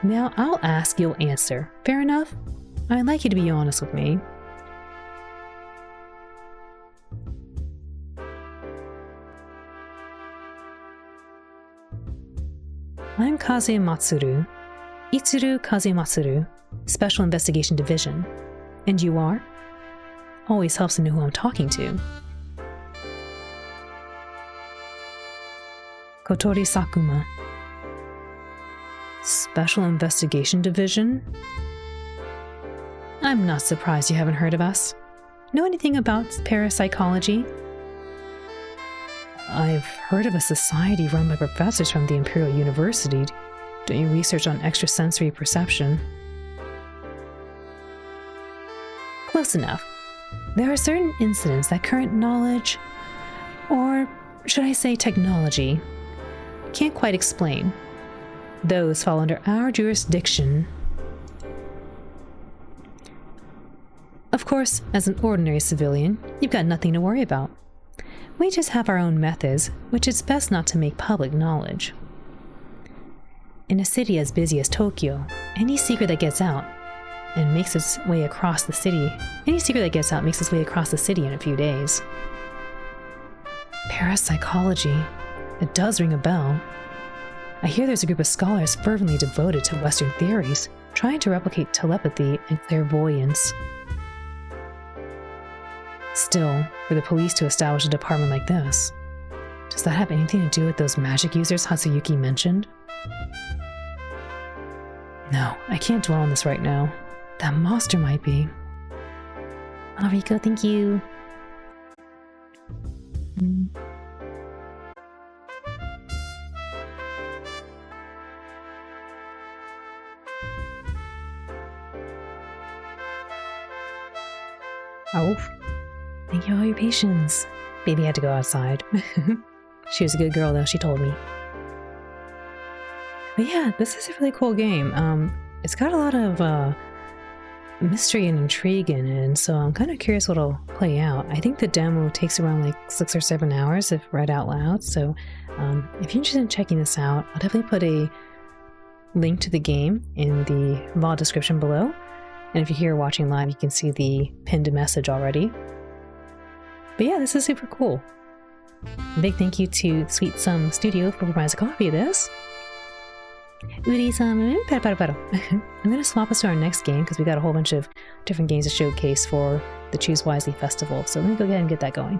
Now I'll ask, you'll answer. Fair enough? I'd like you to be honest with me. I'm Kazuya Matsuru, Itsuru Kazuya Matsuru, Special Investigation Division. And you are? Always helps to know who I'm talking to. Kotori Sakuma, Special Investigation Division? I'm not surprised you haven't heard of us. Know anything about parapsychology? I've heard of a society run by professors from the Imperial University doing research on extrasensory perception. Close enough. There are certain incidents that current knowledge, or should I say technology, can't quite explain. Those fall under our jurisdiction. Of course, as an ordinary civilian, you've got nothing to worry about. We just have our own methods, which it's best not to make public knowledge. In a city as busy as Tokyo, any secret that gets out makes its way across the city in a few days. Parapsychology. It does ring a bell. I hear there's a group of scholars fervently devoted to Western theories, trying to replicate telepathy and clairvoyance. Still, for the police to establish a department like this, does that have anything to do with those magic users Hatsuyuki mentioned? No, I can't dwell on this right now. That monster might be. Ariko, thank you. Oh, thank you for all your patience. Baby had to go outside. She was a good girl though, she told me. But yeah, this is a really cool game. It's got a lot of mystery and intrigue in it, and so I'm kind of curious what'll play out. I think the demo takes around like 6 or 7 hours if read out loud, so if you're interested in checking this out, I'll definitely put a link to the game in the VOD description below, and if you're here watching live, you can see the pinned message already. But yeah, this is super cool. A big thank you to Sweet Sum Studio for providing a copy of this. I'm gonna swap us to our next game because we got a whole bunch of different games to showcase for the Choose Wisely Festival. So let me go ahead and get that going.